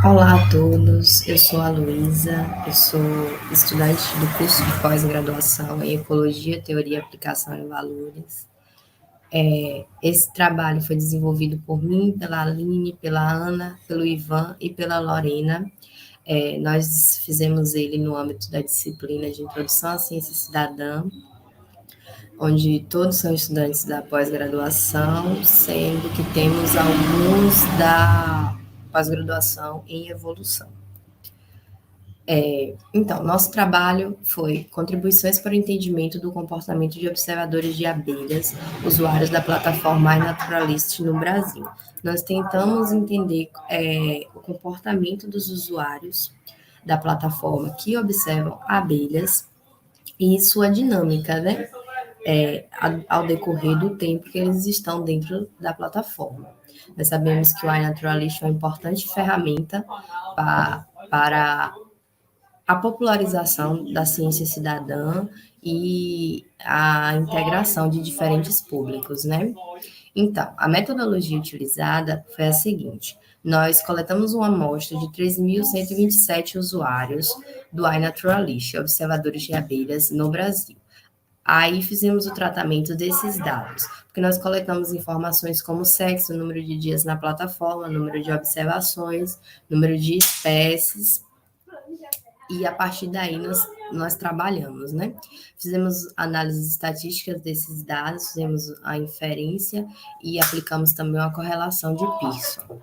Olá a todos, eu sou a Luísa, eu sou estudante do curso de pós-graduação em Ecologia, Teoria, Aplicação e Valores. Esse trabalho foi desenvolvido por mim, pela Aline, pela Ana, pelo Ivan e pela Lorena. Nós fizemos ele no âmbito da disciplina de Introdução à Ciência Cidadã, onde todos são estudantes da pós-graduação, sendo que temos alguns da pós-graduação em evolução. Então, nosso trabalho foi contribuições para o entendimento do comportamento de observadores de abelhas, usuários da plataforma iNaturalist no Brasil. Nós tentamos entender o comportamento dos usuários da plataforma que observam abelhas e sua dinâmica, né? Ao decorrer do tempo que eles estão dentro da plataforma. Nós sabemos que o iNaturalist é uma importante ferramenta para a popularização da ciência cidadã e a integração de diferentes públicos, né? Então, a metodologia utilizada foi a seguinte: nós coletamos uma amostra de 3.127 usuários do iNaturalist, observadores de abelhas no Brasil. Aí fizemos o tratamento desses dados, porque nós coletamos informações como sexo, número de dias na plataforma, número de observações, número de espécies, e a partir daí nós trabalhamos, né? Fizemos análises estatísticas desses dados, fizemos a inferência e aplicamos também uma correlação de Pearson.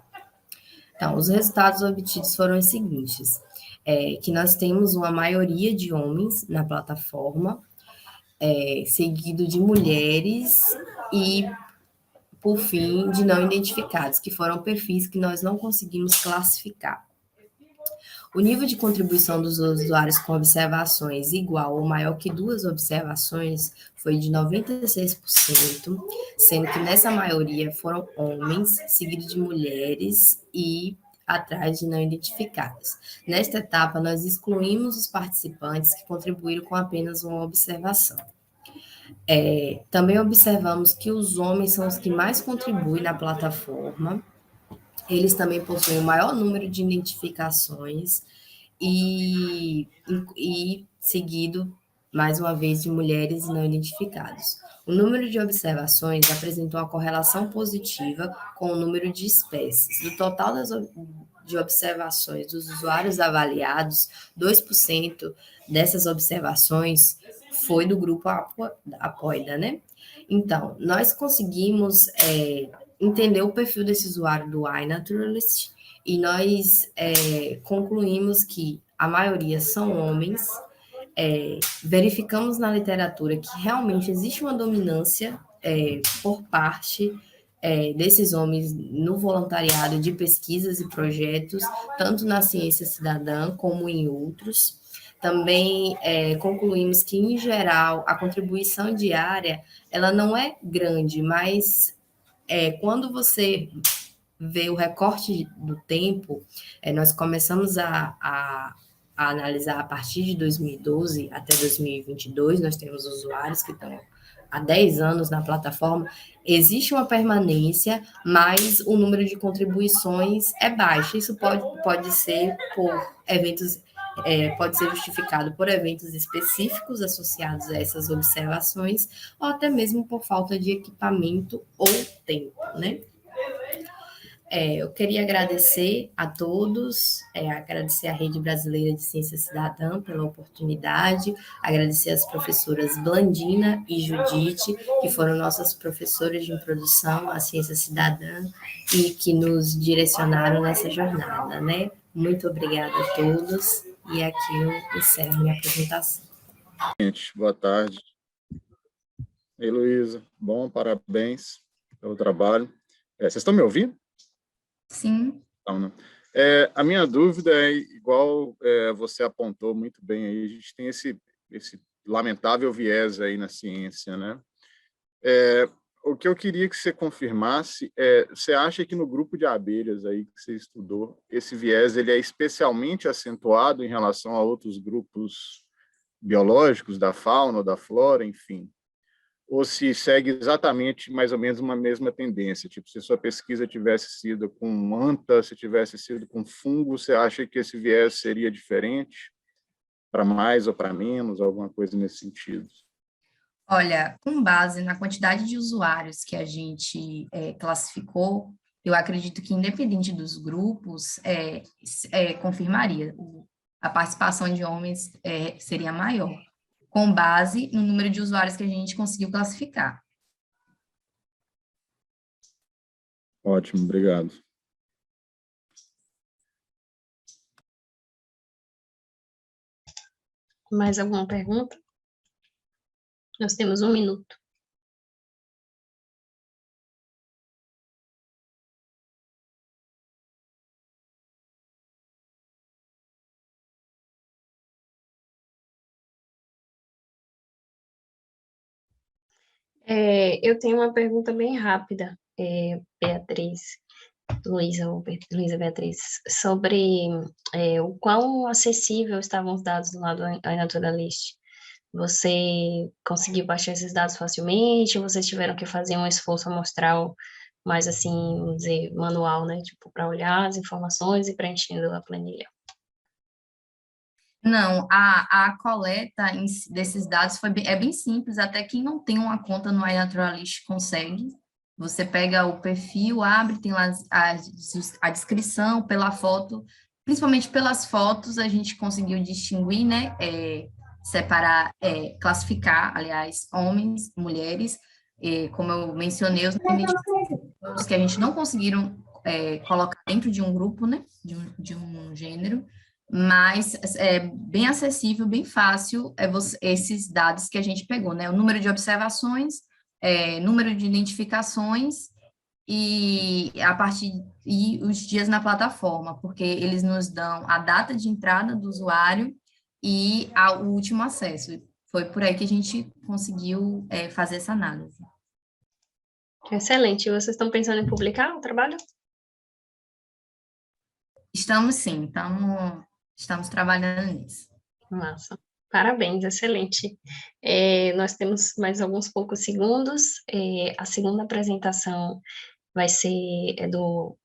Então, os resultados obtidos foram os seguintes: que nós temos uma maioria de homens na plataforma, seguido de mulheres e, por fim, de não identificados, que foram perfis que nós não conseguimos classificar. O nível de contribuição dos usuários com observações igual ou maior que duas observações foi de 96%, sendo que nessa maioria foram homens, seguido de mulheres e atrás de não identificadas. Nesta etapa, nós excluímos os participantes que contribuíram com apenas uma observação. Também observamos que os homens são os que mais contribuem na plataforma, eles também possuem o maior número de identificações e seguido, mais uma vez, de mulheres não identificadas. O número de observações apresentou uma correlação positiva com o número de espécies. Do total de observações dos usuários avaliados, 2% dessas observações foi do grupo Apoida, né? Então, nós conseguimos entender o perfil desse usuário do iNaturalist e nós concluímos que a maioria são homens. Verificamos na literatura que realmente existe uma dominância por parte desses homens no voluntariado de pesquisas e projetos, tanto na ciência cidadã como em outros. Também concluímos que, em geral, a contribuição diária ela não é grande, mas quando você vê o recorte do tempo, nós começamos a analisar a partir de 2012 até 2022, nós temos usuários que estão há 10 anos na plataforma, existe uma permanência, mas o número de contribuições é baixo. Isso pode ser por eventos, pode ser justificado por eventos específicos associados a essas observações, ou até mesmo por falta de equipamento ou tempo, né? Eu queria agradecer a todos, agradecer à Rede Brasileira de Ciência Cidadã pela oportunidade, agradecer às professoras Blandina e Judite, que foram nossas professoras de introdução à ciência cidadã e que nos direcionaram nessa jornada, né? Muito obrigada a todos, e aqui eu encerro minha apresentação. Gente, boa tarde. Ei, Luísa, bom, parabéns pelo trabalho. Vocês estão me ouvindo? Sim. Não, né? A minha dúvida é igual você apontou muito bem aí, a gente tem esse lamentável viés aí na ciência, né? O que eu queria que você confirmasse você acha que no grupo de abelhas aí que você estudou, esse viés ele é especialmente acentuado em relação a outros grupos biológicos, da fauna ou da flora, enfim? ou se segue exatamente mais ou menos uma mesma tendência. Tipo, se sua pesquisa tivesse sido com manta, se tivesse sido com fungo, você acha que esse viés seria diferente, para mais ou para menos, alguma coisa nesse sentido? Olha, com base na quantidade de usuários que a gente classificou, eu acredito que, independente dos grupos, confirmaria. A participação de homens seria maior, com base no número de usuários que a gente conseguiu classificar. Ótimo, obrigado. Mais alguma pergunta? Nós temos 1 minuto. Eu tenho uma pergunta bem rápida, Beatriz, Luísa Beatriz, sobre o quão acessível estavam os dados do lado iNaturalist. Você conseguiu baixar esses dados facilmente? Vocês tiveram que fazer um esforço amostral mais, assim, vamos dizer, manual, né? Tipo, para olhar as informações e preenchendo a planilha. Não, a coleta desses dados é bem simples, até quem não tem uma conta no iNaturalist consegue. Você pega o perfil, abre, tem lá a descrição pela foto, principalmente pelas fotos a gente conseguiu distinguir, né, separar, classificar, aliás, homens, mulheres, como eu mencionei, os que a gente não conseguiram colocar dentro de um grupo, né, de um gênero, mas é bem acessível, bem fácil esses dados que a gente pegou, né? O número de observações, número de identificações e os dias na plataforma, porque eles nos dão a data de entrada do usuário e o último acesso. Foi por aí que a gente conseguiu fazer essa análise. Excelente. E vocês estão pensando em publicar o trabalho? Estamos sim, estamos trabalhando nisso. Massa. Parabéns, excelente. Nós temos mais alguns poucos segundos. A segunda apresentação vai ser do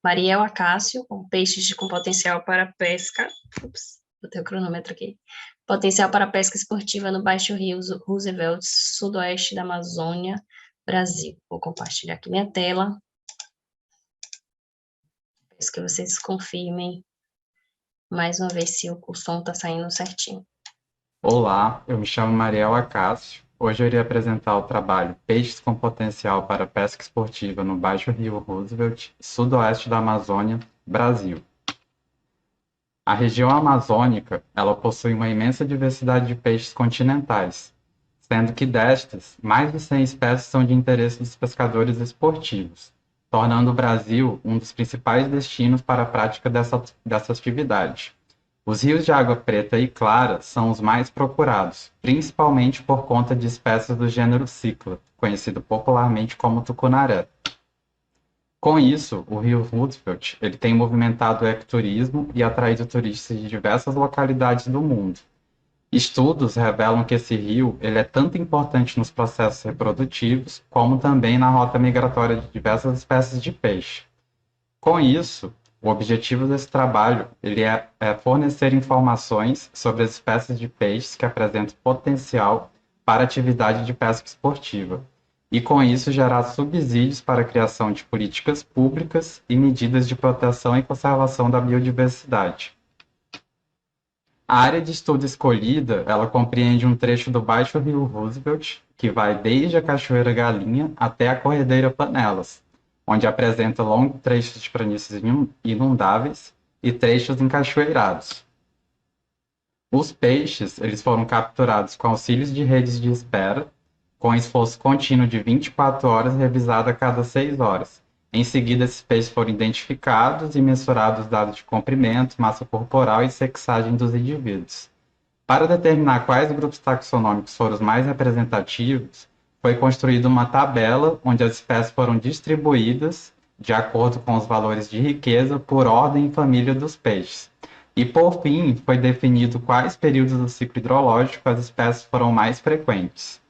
Mariel Acácio, com peixes com potencial para pesca. Ups, botei o cronômetro aqui. Potencial para pesca esportiva no Baixo Rio Roosevelt, sudoeste da Amazônia, Brasil. Vou compartilhar aqui minha tela. Peço que vocês confirmem mais uma vez se o som está saindo certinho. Olá, eu me chamo Mariel Acácio. Hoje eu irei apresentar o trabalho Peixes com Potencial para Pesca Esportiva no Baixo Rio Roosevelt, sudoeste da Amazônia, Brasil. A região amazônica, ela possui uma imensa diversidade de peixes continentais, sendo que destas, mais de 100 espécies são de interesse dos pescadores esportivos, tornando o Brasil um dos principais destinos para a prática dessa atividade. Os rios de água preta e clara são os mais procurados, principalmente por conta de espécies do gênero Cicla, conhecido popularmente como tucunaré. Com isso, o rio Roosevelt ele tem movimentado o ecoturismo e atraído turistas de diversas localidades do mundo. Estudos revelam que esse rio ele é tanto importante nos processos reprodutivos, como também na rota migratória de diversas espécies de peixe. Com isso, o objetivo desse trabalho ele é fornecer informações sobre as espécies de peixes que apresentam potencial para a atividade de pesca esportiva, e com isso gerar subsídios para a criação de políticas públicas e medidas de proteção e conservação da biodiversidade. A área de estudo escolhida, ela compreende um trecho do Baixo Rio Roosevelt, que vai desde a Cachoeira Galinha até a Corredeira Panelas, onde apresenta longos trechos de planícies inundáveis e trechos encachoeirados. Os peixes eles foram capturados com auxílios de redes de espera, com esforço contínuo de 24 horas revisado a cada 6 horas. Em seguida, esses peixes foram identificados e mensurados dados de comprimento, massa corporal e sexagem dos indivíduos. Para determinar quais grupos taxonômicos foram os mais representativos, foi construída uma tabela onde as espécies foram distribuídas de acordo com os valores de riqueza por ordem e família dos peixes. E, por fim, foi definido quais períodos do ciclo hidrológico as espécies foram mais frequentes.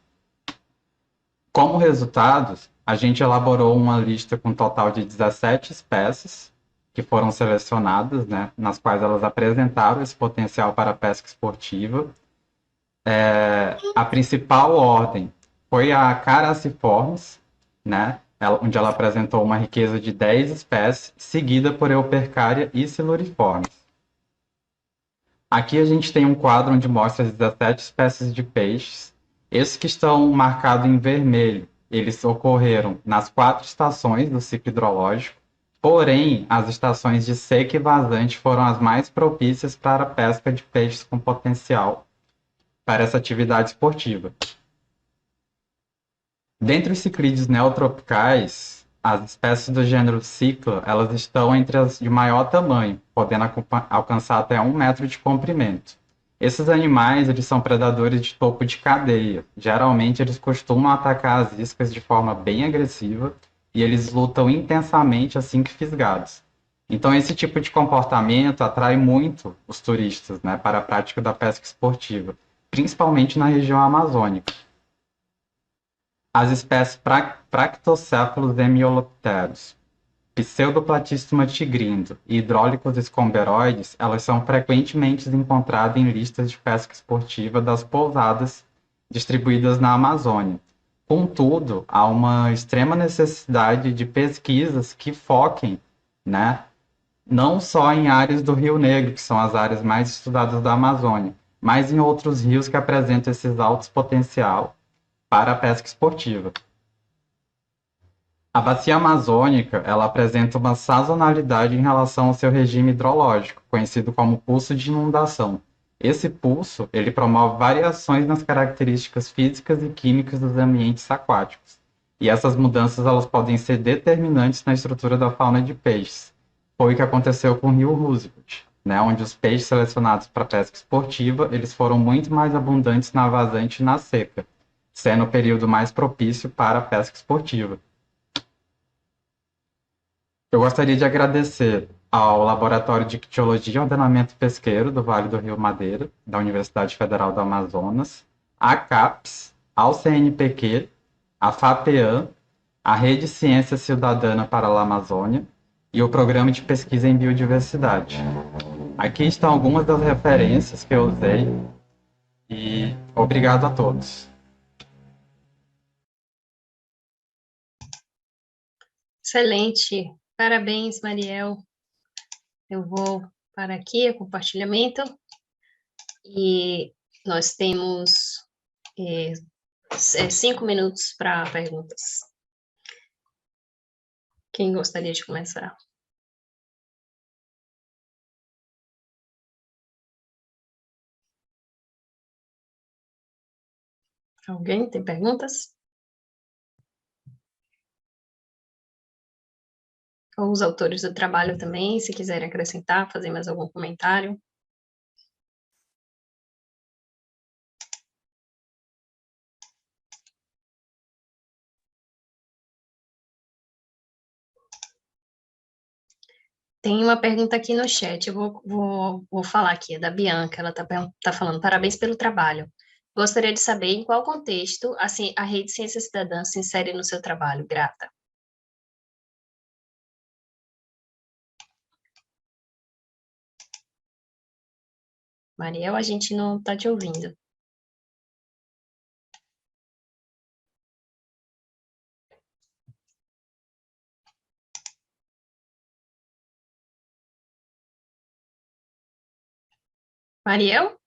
Como resultados, a gente elaborou uma lista com um total de 17 espécies que foram selecionadas, né, nas quais elas apresentaram esse potencial para a pesca esportiva. A principal ordem foi a Carassiformes, né, onde ela apresentou uma riqueza de 10 espécies, seguida por Eupercaria e Siluriformes. Aqui a gente tem um quadro onde mostra as 17 espécies de peixes. Esses que estão marcados em vermelho, eles ocorreram nas 4 estações do ciclo hidrológico, porém, as estações de seca e vazante foram as mais propícias para a pesca de peixes com potencial para essa atividade esportiva. Dentre os ciclídeos neotropicais, as espécies do gênero Cicla, elas estão entre as de maior tamanho, podendo alcançar até 1 metro de comprimento. Esses animais, eles são predadores de topo de cadeia. Geralmente, eles costumam atacar as iscas de forma bem agressiva e eles lutam intensamente assim que fisgados. Então, esse tipo de comportamento atrai muito os turistas, né, para a prática da pesca esportiva, principalmente na região amazônica. As espécies Practocéfalos hemiolopteros, Pseudoplatystoma tigrindo e hidrólicos escomberoides, elas são frequentemente encontradas em listas de pesca esportiva das pousadas distribuídas na Amazônia. Contudo, há uma extrema necessidade de pesquisas que foquem, né, não só em áreas do Rio Negro, que são as áreas mais estudadas da Amazônia, mas em outros rios que apresentam esses altos potencial para a pesca esportiva. A bacia amazônica, ela apresenta uma sazonalidade em relação ao seu regime hidrológico, conhecido como pulso de inundação. Esse pulso, ele promove variações nas características físicas e químicas dos ambientes aquáticos. E essas mudanças, elas podem ser determinantes na estrutura da fauna de peixes. Foi o que aconteceu com o rio Roosevelt, né, onde os peixes selecionados para pesca esportiva, eles foram muito mais abundantes na vazante e na seca, sendo o período mais propício para a pesca esportiva. Eu gostaria de agradecer ao Laboratório de Ictiologia e Ordenamento Pesqueiro do Vale do Rio Madeira, da Universidade Federal do Amazonas, à CAPES, ao CNPq, à FAPEAM, à Rede Ciência Cidadana para a Amazônia e o Programa de Pesquisa em Biodiversidade. Aqui estão algumas das referências que eu usei e obrigado a todos. Excelente. Parabéns, Mariel. Eu vou para aqui o compartilhamento e nós temos 5 minutos para perguntas. Quem gostaria de começar? Alguém tem perguntas? Ou os autores do trabalho também, se quiserem acrescentar, fazer mais algum comentário. Tem uma pergunta aqui no chat, eu vou falar aqui, é da Bianca, ela tá falando, parabéns pelo trabalho. Gostaria de saber em qual contexto assim, a Rede Ciência Cidadã se insere no seu trabalho. Grata. Mariel, a gente não está te ouvindo. Mariel?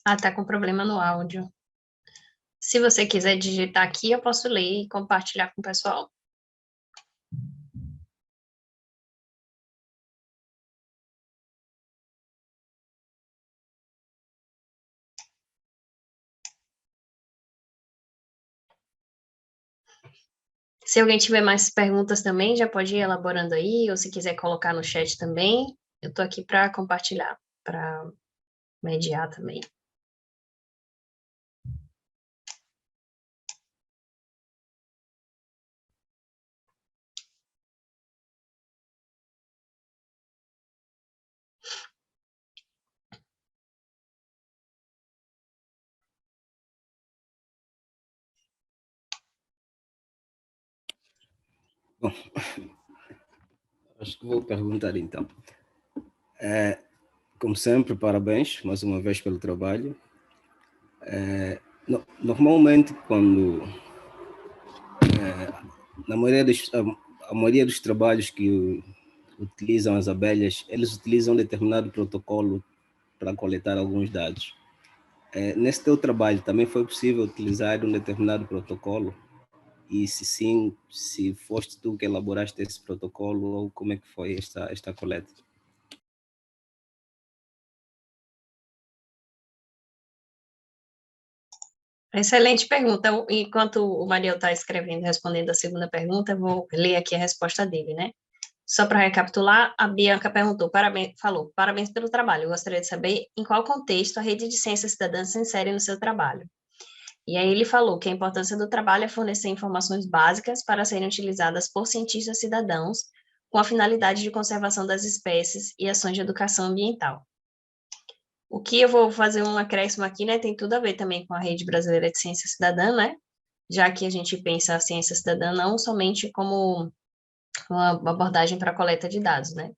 Ah, tá com problema no áudio. Se você quiser digitar aqui, eu posso ler e compartilhar com o pessoal. Se alguém tiver mais perguntas também, já pode ir elaborando aí, ou se quiser colocar no chat também, eu estou aqui para compartilhar, para mediar também. Bom, acho que vou perguntar então. Como sempre, parabéns mais uma vez pelo trabalho. Normalmente, quando a maioria dos trabalhos que utilizam as abelhas, eles utilizam um determinado protocolo para coletar alguns dados. Nesse teu trabalho, também foi possível utilizar um determinado protocolo? E se sim, se foste tu que elaboraste esse protocolo, ou como é que foi esta coleta? Excelente pergunta. Enquanto o Mariel está escrevendo, respondendo a segunda pergunta, eu vou ler aqui a resposta dele, né? Só para recapitular, a Bianca falou, parabéns pelo trabalho. Eu gostaria de saber em qual contexto a Rede de Ciência Cidadã se insere no seu trabalho. E aí ele falou que a importância do trabalho é fornecer informações básicas para serem utilizadas por cientistas cidadãos com a finalidade de conservação das espécies e ações de educação ambiental. O que eu vou fazer um acréscimo aqui, né, tem tudo a ver também com a Rede Brasileira de Ciência Cidadã, né, já que a gente pensa a ciência cidadã não somente como uma abordagem para a coleta de dados, né,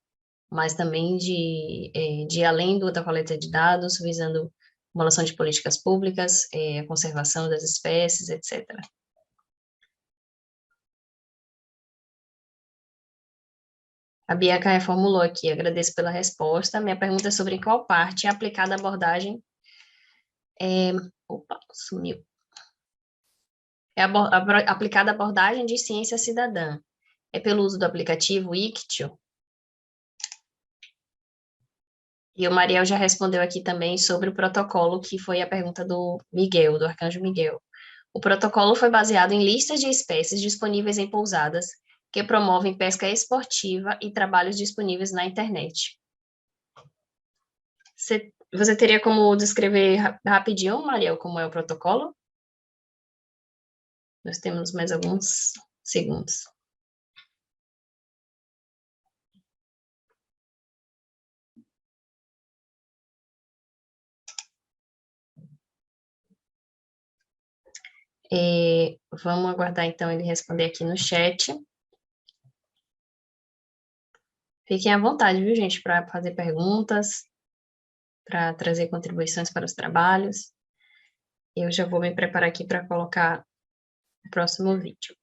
mas também de ir além da coleta de dados, visando formulação de políticas públicas, a conservação das espécies, etc. A Bianca reformulou aqui, agradeço pela resposta. Minha pergunta é sobre em qual parte é aplicada a abordagem... Opa, sumiu. Aplicada a abordagem de ciência cidadã. É pelo uso do aplicativo Ictio? E o Mariel já respondeu aqui também sobre o protocolo, que foi a pergunta do Miguel, do Arcanjo Miguel. O protocolo foi baseado em listas de espécies disponíveis em pousadas que promovem pesca esportiva e trabalhos disponíveis na internet. Você teria como descrever rapidinho, Mariel, como é o protocolo? Nós temos mais alguns segundos. Vamos aguardar, então, ele responder aqui no chat. Fiquem à vontade, viu, gente, para fazer perguntas, para trazer contribuições para os trabalhos. Eu já vou me preparar aqui para colocar o próximo vídeo.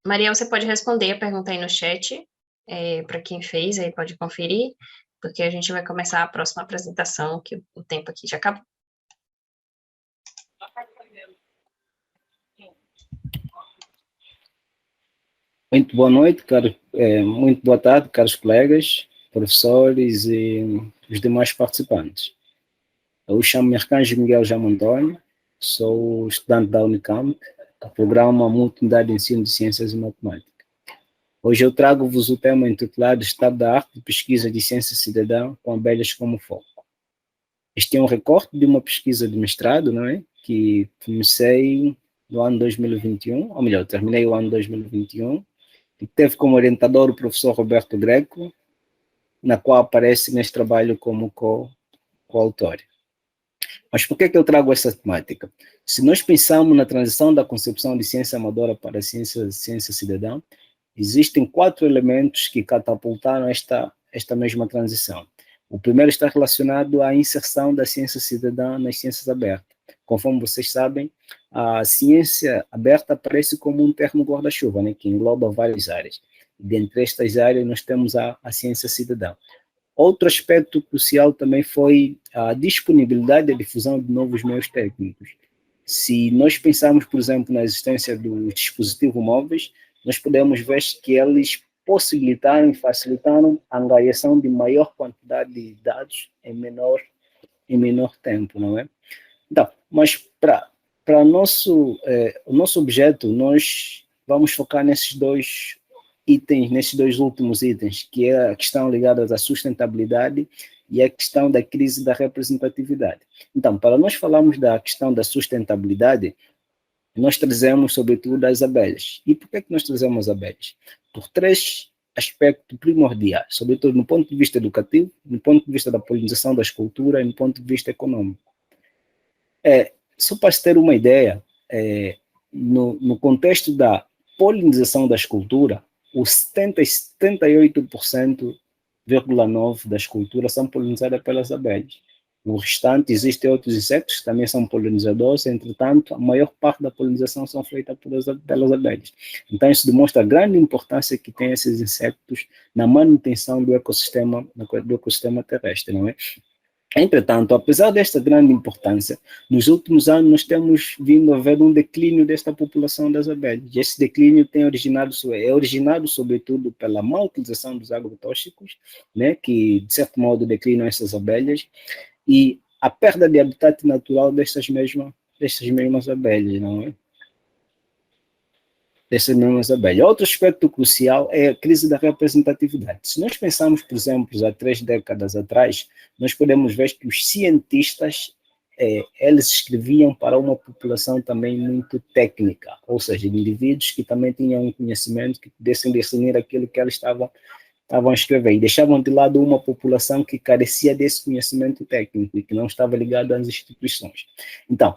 Maria, você pode responder a pergunta aí no chat, para quem fez, aí pode conferir, porque a gente vai começar a próxima apresentação, que o tempo aqui já acabou. Muito boa noite, muito boa tarde, caros colegas, professores e os demais participantes. Eu chamo-me Arcanjo Miguel Jamo Antônio, sou estudante da Unicamp, do programa Multimodalidade de Ensino de Ciências e Matemática. Hoje eu trago-vos o tema intitulado Estado da Arte de Pesquisa de Ciência Cidadã com abelhas como foco. Este é um recorte de uma pesquisa de mestrado, não é? Que comecei no ano 2021, ou melhor, terminei o ano 2021, e teve como orientador o professor Roberto Greco, na qual aparece neste trabalho como coautor. Mas por que eu trago essa temática? Se nós pensamos na transição da concepção de ciência amadora para a ciência cidadã, existem 4 elementos que catapultaram esta mesma transição. O primeiro está relacionado à inserção da ciência cidadã nas ciências abertas. Conforme vocês sabem, a ciência aberta aparece como um termo guarda-chuva, né, que engloba várias áreas. Dentre estas áreas, nós temos a ciência cidadã. Outro aspecto crucial também foi a disponibilidade e a difusão de novos meios técnicos. Se nós pensarmos, por exemplo, na existência dos dispositivos móveis, nós podemos ver que eles possibilitaram e facilitaram a angariação de maior quantidade de dados em menor tempo, não é? Então, mas para o nosso objeto, nós vamos focar nesses itens, nesses dois últimos itens, que é a questão ligada à sustentabilidade e a questão da crise da representatividade. Então, para nós falarmos da questão da sustentabilidade, nós trazemos, sobretudo, as abelhas. E por que nós trazemos as abelhas? Por três aspectos primordiais, sobretudo no ponto de vista educativo, no ponto de vista da polinização das culturas e no ponto de vista econômico. Só para se ter uma ideia, no contexto da polinização das culturas, os 78,9% das culturas são polinizadas pelas abelhas. No restante, existem outros insetos que também são polinizadores, entretanto, a maior parte da polinização são feitas pelas abelhas. Então, isso demonstra a grande importância que tem esses insetos na manutenção do ecossistema terrestre, não é? Entretanto, apesar desta grande importância, nos últimos anos nós temos vindo a ver um declínio desta população das abelhas. E esse declínio é originado sobretudo pela má utilização dos agrotóxicos, né, que de certo modo declinam essas abelhas, e a perda de habitat natural destas mesmas abelhas, não é? Dessas mesmas abelhas. Outro aspecto crucial é a crise da representatividade. Se nós pensarmos, por exemplo, há 3 décadas atrás, nós podemos ver que os cientistas, eles escreviam para uma população também muito técnica, ou seja, indivíduos que também tinham um conhecimento que pudessem discernir aquilo que eles estavam a escrever, e deixavam de lado uma população que carecia desse conhecimento técnico e que não estava ligada às instituições. Então,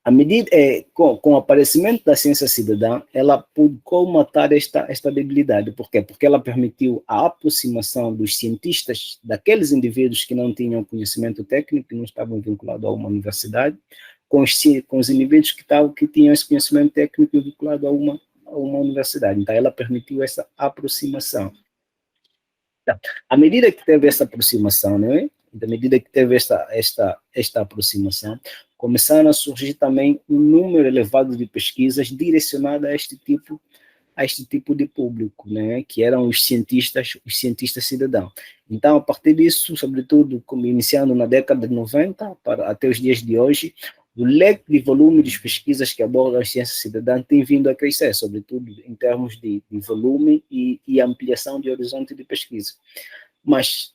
à medida, com o aparecimento da ciência cidadã, ela pôde colmatar esta debilidade. Por quê? Porque ela permitiu a aproximação dos cientistas, daqueles indivíduos que não tinham conhecimento técnico, que não estavam vinculados a uma universidade, com os indivíduos que tinham esse conhecimento técnico vinculado a uma universidade. Então, ela permitiu essa aproximação. Então, à medida que teve essa aproximação, né? À medida que teve esta aproximação, começaram a surgir também um número elevado de pesquisas direcionadas a este tipo de público, né, que eram os cientistas cidadãos. Então, a partir disso, sobretudo, iniciando na década de 90, até os dias de hoje, o leque de volume de pesquisas que abordam a ciência cidadã tem vindo a crescer, sobretudo em termos de volume e ampliação de horizonte de pesquisa. Mas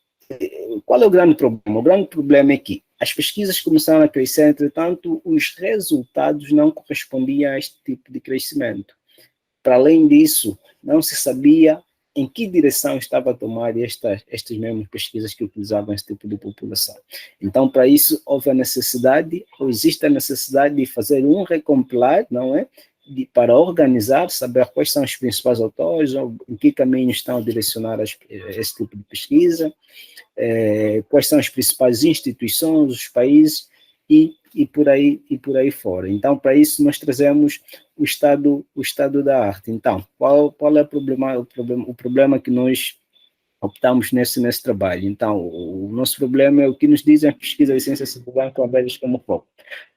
qual é o grande problema? O grande problema é que as pesquisas começaram a crescer, entretanto, os resultados não correspondiam a este tipo de crescimento. Para além disso, não se sabia em que direção estava a tomar estas mesmas pesquisas que utilizavam esse tipo de população. Então, para isso, existe a necessidade de fazer um recompilar, não é? Para organizar, saber quais são os principais autores, em que caminho estão a direcionar esse tipo de pesquisa, quais são as principais instituições, os países e por aí fora. Então, para isso, nós trazemos o estado da arte. Então, qual é o problema que nós optamos nesse trabalho? Então, o nosso problema é o que nos dizem as pesquisas de ciência cidadã com abelhas como foco.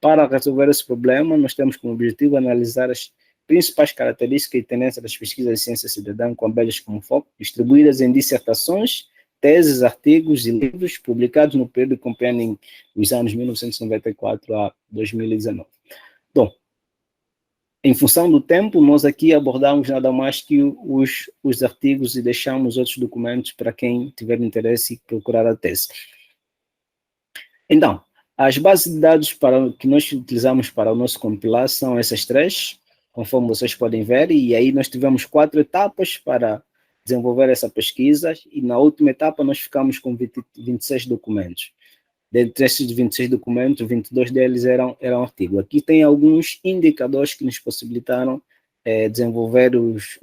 Para resolver esse problema, nós temos como objetivo analisar as principais características e tendências das pesquisas de ciência cidadã com abelhas como foco, distribuídas em dissertações, teses, artigos e livros publicados no período que compreendem os anos 1994 a 2019. Bom, em função do tempo, nós aqui abordamos nada mais que os artigos e deixamos outros documentos para quem tiver interesse e procurar a tese. Então, as bases de dados que nós utilizamos para o nosso compilar são essas 3, conforme vocês podem ver, e aí nós tivemos 4 etapas para desenvolver essa pesquisa, e na última etapa nós ficamos com 26 documentos. Dentre esses 26 documentos, 22 deles eram artigos. Aqui tem alguns indicadores que nos possibilitaram desenvolver os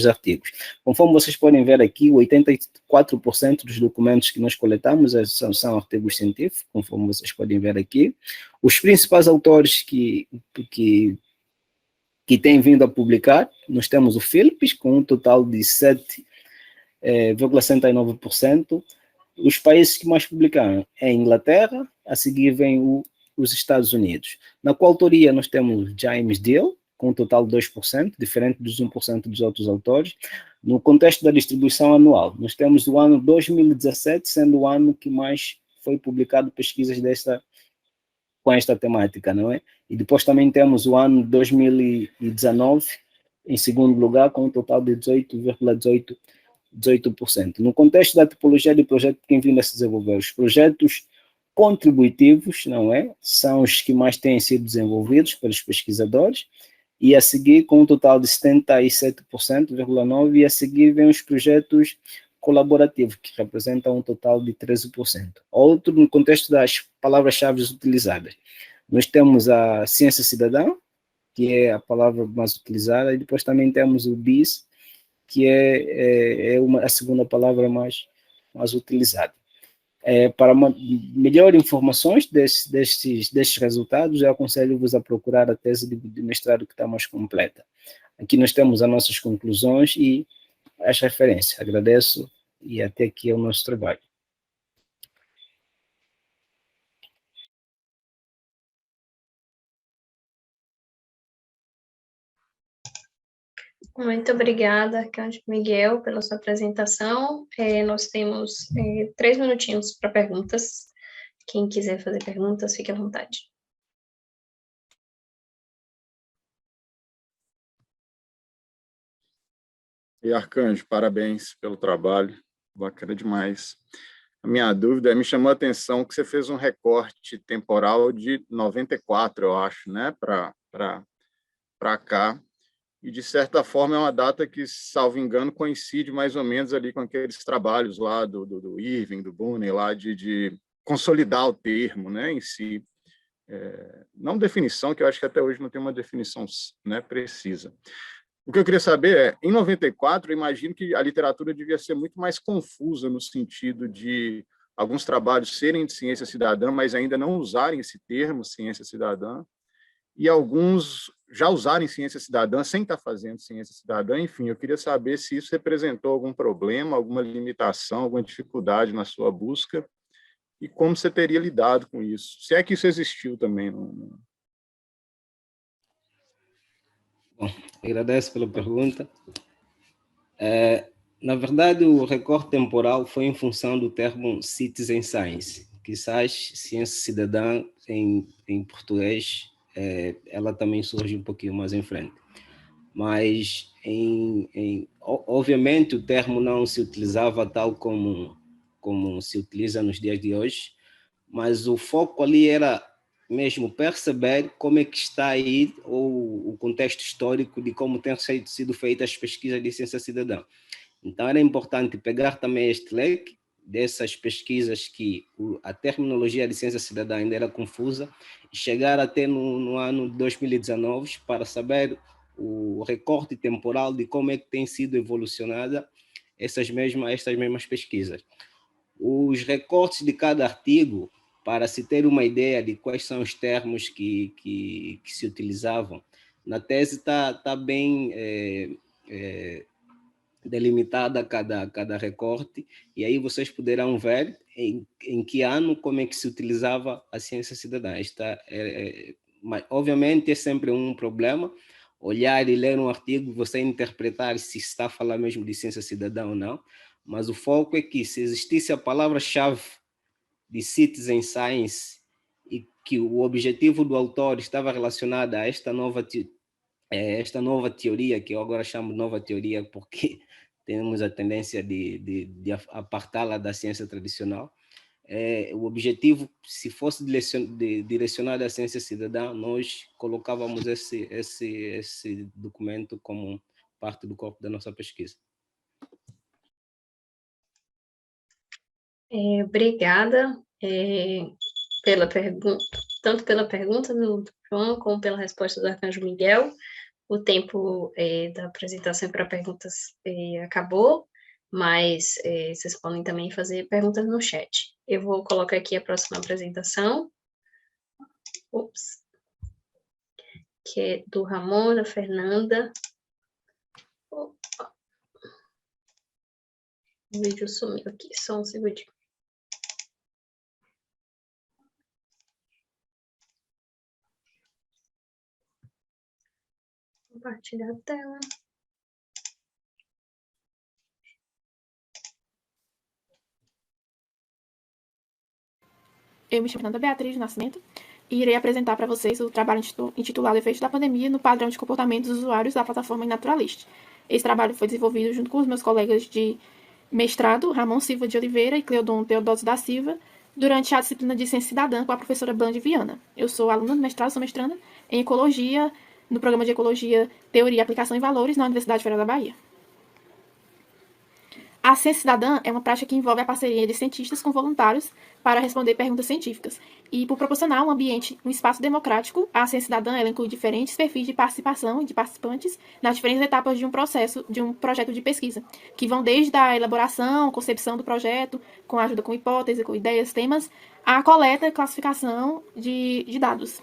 artigos. Conforme vocês podem ver aqui, 84% dos documentos que nós coletamos são artigos científicos, conforme vocês podem ver aqui. Os principais autores que têm vindo a publicar, nós temos o Phillips, com um total de 7,69%. Os países que mais publicaram é a Inglaterra, a seguir vem os Estados Unidos. Na coautoria nós temos James Deal, com um total de 2%, diferente dos 1% dos outros autores. No contexto da distribuição anual, nós temos o ano 2017, sendo o ano que mais foi publicado pesquisas com esta temática, não é? E depois também temos o ano 2019, em segundo lugar, com um total de 18,18%. No contexto da tipologia de projeto que vindo a se desenvolver, os projetos contributivos, não é? São os que mais têm sido desenvolvidos pelos pesquisadores, e a seguir, com um total de 77,9%, e a seguir vem os projetos colaborativos, que representam um total de 13%. Outro, no contexto das palavras-chave utilizadas, nós temos a ciência cidadã, que é a palavra mais utilizada, e depois também temos o BIS, que é a segunda palavra mais utilizada. Para melhor informações destes resultados, eu aconselho-vos a procurar a tese de mestrado que está mais completa. Aqui nós temos as nossas conclusões e as referências. Agradeço e até aqui é o nosso trabalho. Muito obrigada, Arcanjo Miguel, pela sua apresentação. Nós temos 3 minutinhos para perguntas. Quem quiser fazer perguntas, fique à vontade. E Arcanjo, parabéns pelo trabalho, bacana demais. A minha dúvida me chamou a atenção que você fez um recorte temporal de 94, eu acho, né, para cá, e de certa forma é uma data que, salvo engano, coincide mais ou menos ali com aqueles trabalhos lá do Irving, do Boone, lá de consolidar o termo, né, em si. Não definição, que eu acho que até hoje não tem uma definição, né, precisa. O que eu queria saber em 94, eu imagino que a literatura devia ser muito mais confusa no sentido de alguns trabalhos serem de ciência cidadã, mas ainda não usarem esse termo, ciência cidadã, e alguns já usarem ciência cidadã sem estar fazendo ciência cidadã. Enfim, eu queria saber se isso representou algum problema, alguma limitação, alguma dificuldade na sua busca, e como você teria lidado com isso, se é que isso existiu também. Bom, agradeço pela pergunta. Na verdade, o recorte temporal foi em função do termo citizen science, quizás ciência cidadã em português, ela também surge um pouquinho mais em frente. Mas, obviamente, o termo não se utilizava tal como se utiliza nos dias de hoje, mas o foco ali era mesmo perceber como é que está aí o contexto histórico de como têm sido feitas as pesquisas de ciência cidadã. Então, era importante pegar também este leque dessas pesquisas que a terminologia de ciência cidadã ainda era confusa, e chegar até no ano 2019 para saber o recorte temporal de como é que tem sido evolucionada estas mesmas pesquisas. Os recortes de cada artigo, para se ter uma ideia de quais são os termos que se utilizavam, na tese está bem delimitada cada recorte, e aí vocês poderão ver em que ano, como é que se utilizava a ciência cidadã. Mas, obviamente, é sempre um problema olhar e ler um artigo, você interpretar se está a falar mesmo de ciência cidadã ou não, mas o foco é que, se existisse a palavra-chave de citizen science e que o objetivo do autor estava relacionado a esta nova teoria, que eu agora chamo de nova teoria porque temos a tendência de apartá-la da ciência tradicional. O objetivo, se fosse direcionado à ciência cidadã, nós colocávamos esse documento como parte do corpo da nossa pesquisa. Obrigada pela pergunta, tanto pela pergunta do João, como pela resposta do Arcanjo Miguel. O tempo da apresentação para perguntas acabou, mas vocês podem também fazer perguntas no chat. Eu vou colocar aqui a próxima apresentação, que é do Ramon, da Fernanda. Opa. O vídeo sumiu aqui, só um segundinho. Compartilhar a tela. Eu me chamo Fernanda Beatriz do Nascimento, e irei apresentar para vocês o trabalho intitulado Efeitos da Pandemia no Padrão de Comportamento dos Usuários da plataforma Inaturalist. Esse trabalho foi desenvolvido junto com os meus colegas de mestrado, Ramon Silva de Oliveira e Cleodon Teodósio da Silva, durante a disciplina de Ciência Cidadã com a professora Band Viana. Eu sou aluna do mestrado, sou mestranda em Ecologia, no programa de Ecologia, Teoria, Aplicação e Valores, na Universidade Federal da Bahia. A ciência cidadã é uma prática que envolve a parceria de cientistas com voluntários para responder perguntas científicas. E, por proporcionar um espaço democrático, a ciência cidadã ela inclui diferentes perfis de participação e de participantes nas diferentes etapas de um projeto de pesquisa, que vão desde a elaboração, concepção do projeto, com ajuda com hipóteses, com ideias, temas, a coleta e classificação de dados.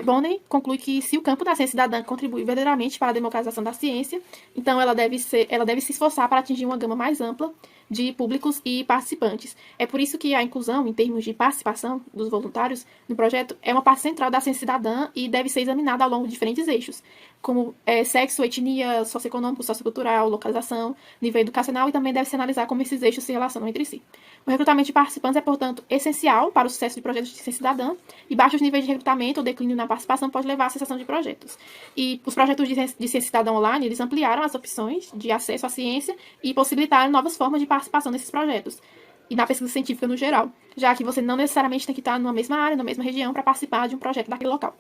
Bonney conclui que se o campo da ciência cidadã contribui verdadeiramente para a democratização da ciência, então ela deve se esforçar para atingir uma gama mais ampla de públicos e participantes. É por isso que a inclusão, em termos de participação dos voluntários no projeto, é uma parte central da ciência cidadã e deve ser examinada ao longo de diferentes eixos, como sexo, etnia, socioeconômico, sociocultural, localização, nível educacional, e também deve se analisar como esses eixos se relacionam entre si. O recrutamento de participantes é, portanto, essencial para o sucesso de projetos de ciência cidadã, e baixos níveis de recrutamento ou declínio na participação pode levar à cessação de projetos. E os projetos de ciência cidadã online, eles ampliaram as opções de acesso à ciência e possibilitaram novas formas de participação nesses projetos, e na pesquisa científica no geral, já que você não necessariamente tem que estar numa mesma área, na mesma região, para participar de um projeto daquele local.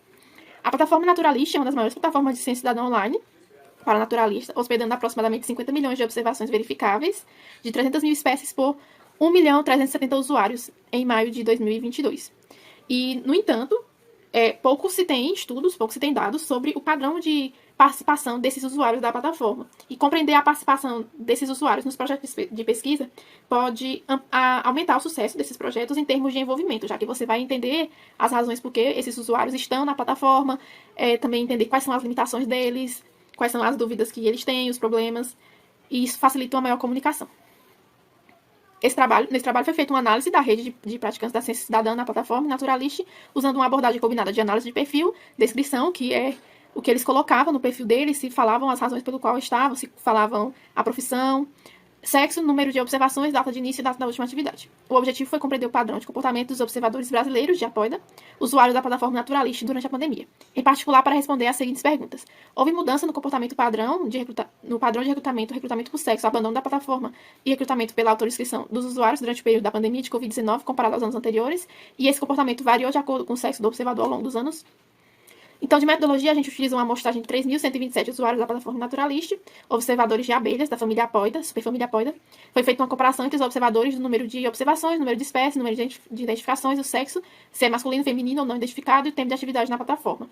A plataforma Naturalist é uma das maiores plataformas de ciência cidadã online para naturalista, hospedando aproximadamente 50 milhões de observações verificáveis de 300 mil espécies por 1.370.000 usuários em maio de 2022. E, no entanto, pouco se tem estudos, pouco se tem dados sobre o padrão de participação desses usuários da plataforma. E compreender a participação desses usuários nos projetos de pesquisa pode aumentar o sucesso desses projetos em termos de envolvimento, já que você vai entender as razões por que esses usuários estão na plataforma, também entender quais são as limitações deles, quais são as dúvidas que eles têm, os problemas, e isso facilita uma maior comunicação. Nesse trabalho foi feita uma análise da rede de praticantes da ciência cidadã na plataforma Naturalist, usando uma abordagem combinada de análise de perfil, descrição, que é o que eles colocavam no perfil deles, se falavam as razões pelo qual estavam, se falavam a profissão, sexo, número de observações, data de início e data da última atividade. O objetivo foi compreender o padrão de comportamento dos observadores brasileiros de Apoida, usuários da plataforma Naturalist durante a pandemia, em particular para responder às seguintes perguntas. Houve mudança no comportamento padrão no padrão de recrutamento por sexo, abandono da plataforma e recrutamento pela autoinscrição dos usuários durante o período da pandemia de Covid-19 comparado aos anos anteriores, e esse comportamento variou de acordo com o sexo do observador ao longo dos anos. Então, de metodologia, a gente utiliza uma amostragem de 3.127 usuários da plataforma Naturalist, observadores de abelhas da família Apoida, superfamília Apoida. Foi feita uma comparação entre os observadores do número de observações, número de espécies, número de identificações, o sexo, se é masculino, feminino ou não identificado, e o tempo de atividade na plataforma.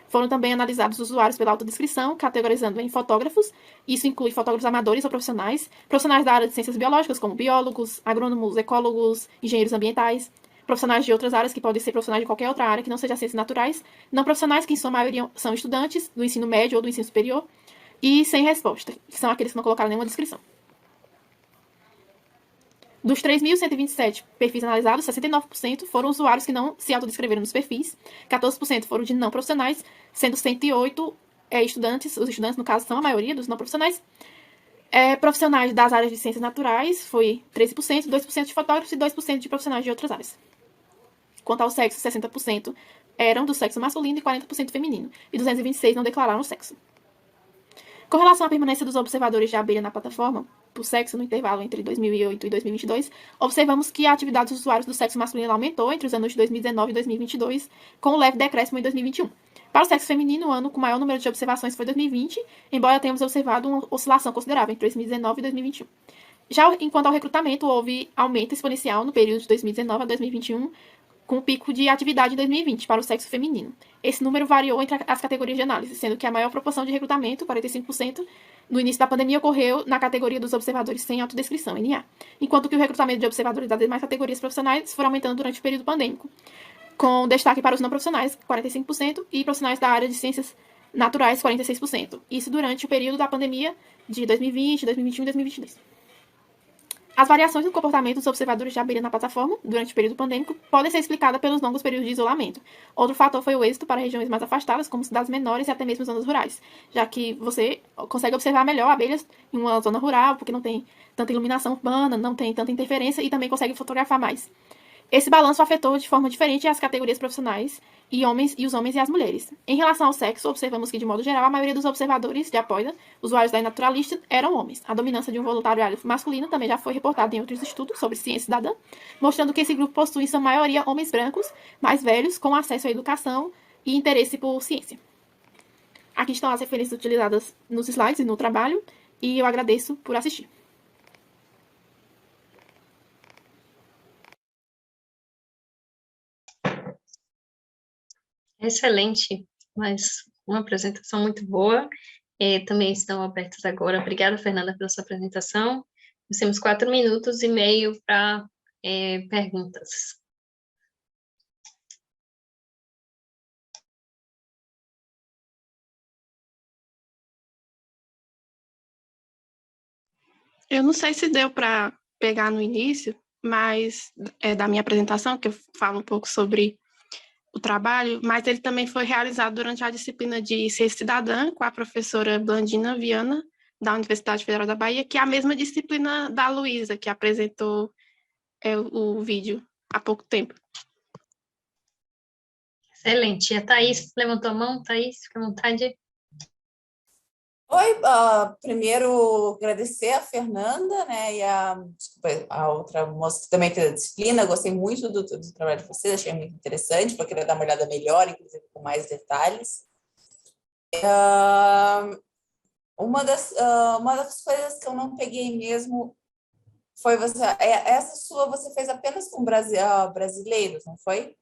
Foram também analisados os usuários pela autodescrição, categorizando em fotógrafos. Isso inclui fotógrafos amadores ou profissionais, profissionais da área de ciências biológicas, como biólogos, agrônomos, ecólogos, engenheiros ambientais, profissionais de outras áreas, que podem ser profissionais de qualquer outra área que não seja ciências naturais, não profissionais, que em sua maioria são estudantes do ensino médio ou do ensino superior, e sem resposta, que são aqueles que não colocaram nenhuma descrição. Dos 3.127 perfis analisados, 69% foram usuários que não se autodescreveram nos perfis, 14% foram de não profissionais, sendo 108 estudantes, os estudantes, no caso, são a maioria dos não profissionais. Profissionais das áreas de ciências naturais, foi 13%, 2% de fotógrafos e 2% de profissionais de outras áreas. Quanto ao sexo, 60% eram do sexo masculino e 40% feminino, e 226 não declararam o sexo. Com relação à permanência dos observadores de abelha na plataforma, por sexo no intervalo entre 2008 e 2022, observamos que a atividade dos usuários do sexo masculino aumentou entre os anos de 2019 e 2022, com um leve decréscimo em 2021. Para o sexo feminino, o ano com maior número de observações foi 2020, embora tenhamos observado uma oscilação considerável entre 2019 e 2021. Já enquanto ao recrutamento, houve aumento exponencial no período de 2019 a 2021, com o pico de atividade em 2020 para o sexo feminino. Esse número variou entre as categorias de análise, sendo que a maior proporção de recrutamento, 45%, no início da pandemia ocorreu na categoria dos observadores sem autodescrição, NA, enquanto que o recrutamento de observadores das demais categorias profissionais foi aumentando durante o período pandêmico, com destaque para os não profissionais, 45%, e profissionais da área de ciências naturais, 46%. Isso durante o período da pandemia de 2020, 2021 e 2022. As variações no comportamento dos observadores de abelha na plataforma, durante o período pandêmico, podem ser explicadas pelos longos períodos de isolamento. Outro fator foi o êxito para regiões mais afastadas, como cidades menores e até mesmo zonas rurais, já que você consegue observar melhor abelhas em uma zona rural, porque não tem tanta iluminação urbana, não tem tanta interferência, e também consegue fotografar mais. Esse balanço afetou de forma diferente as categorias profissionais e os homens e as mulheres. Em relação ao sexo, observamos que, de modo geral, a maioria dos observadores de apoio, usuários da iNaturalist, eram homens. A dominância de um voluntariado masculino também já foi reportada em outros estudos sobre ciência cidadã, mostrando que esse grupo possui, em sua maioria, homens brancos, mais velhos, com acesso à educação e interesse por ciência. Aqui estão as referências utilizadas nos slides e no trabalho, e eu agradeço por assistir. Excelente, mas uma apresentação muito boa. Também estão abertas agora. Obrigada, Fernanda, pela sua apresentação. Nós temos 4 minutos e meio para perguntas. Eu não sei se deu para pegar no início, mas da minha apresentação, que eu falo um pouco sobre o trabalho, mas ele também foi realizado durante a disciplina de Ciência Cidadã com a professora Blandina Viana, da Universidade Federal da Bahia, que é a mesma disciplina da Luísa, que apresentou o vídeo há pouco tempo. Excelente. E a Thaís levantou a mão. Thaís, fica à vontade. Oi, primeiro agradecer a Fernanda, né, e a outra moça que também fez a disciplina. Gostei muito do trabalho de vocês, achei muito interessante, vou querer dar uma olhada melhor, inclusive com mais detalhes. Uma das coisas que eu não peguei mesmo foi essa sua, você fez apenas com brasileiros, não foi?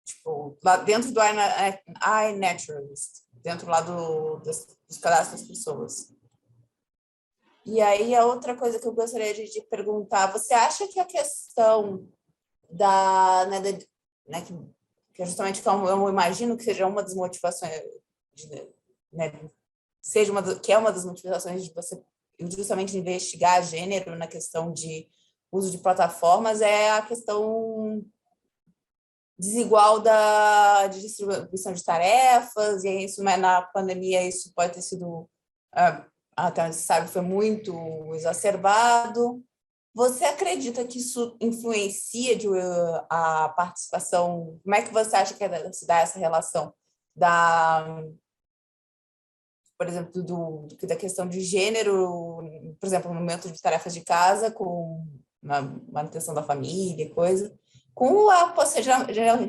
Tipo, lá dentro do iNaturalist, dentro lá dos cadastros das pessoas. E aí, a outra coisa que eu gostaria de perguntar, você acha que a questão que é justamente como eu imagino que seja uma das motivações, que é uma das motivações de você justamente investigar gênero na questão de uso de plataformas, é a questão desigual de distribuição de tarefas, e isso, mas na pandemia isso pode ter sido, até onde se sabe, foi muito exacerbado. Você acredita que isso influencia a participação? Como é que você acha que se dá essa relação por exemplo, da questão de gênero, por exemplo, no momento de tarefas de casa, com a manutenção da família, coisa, com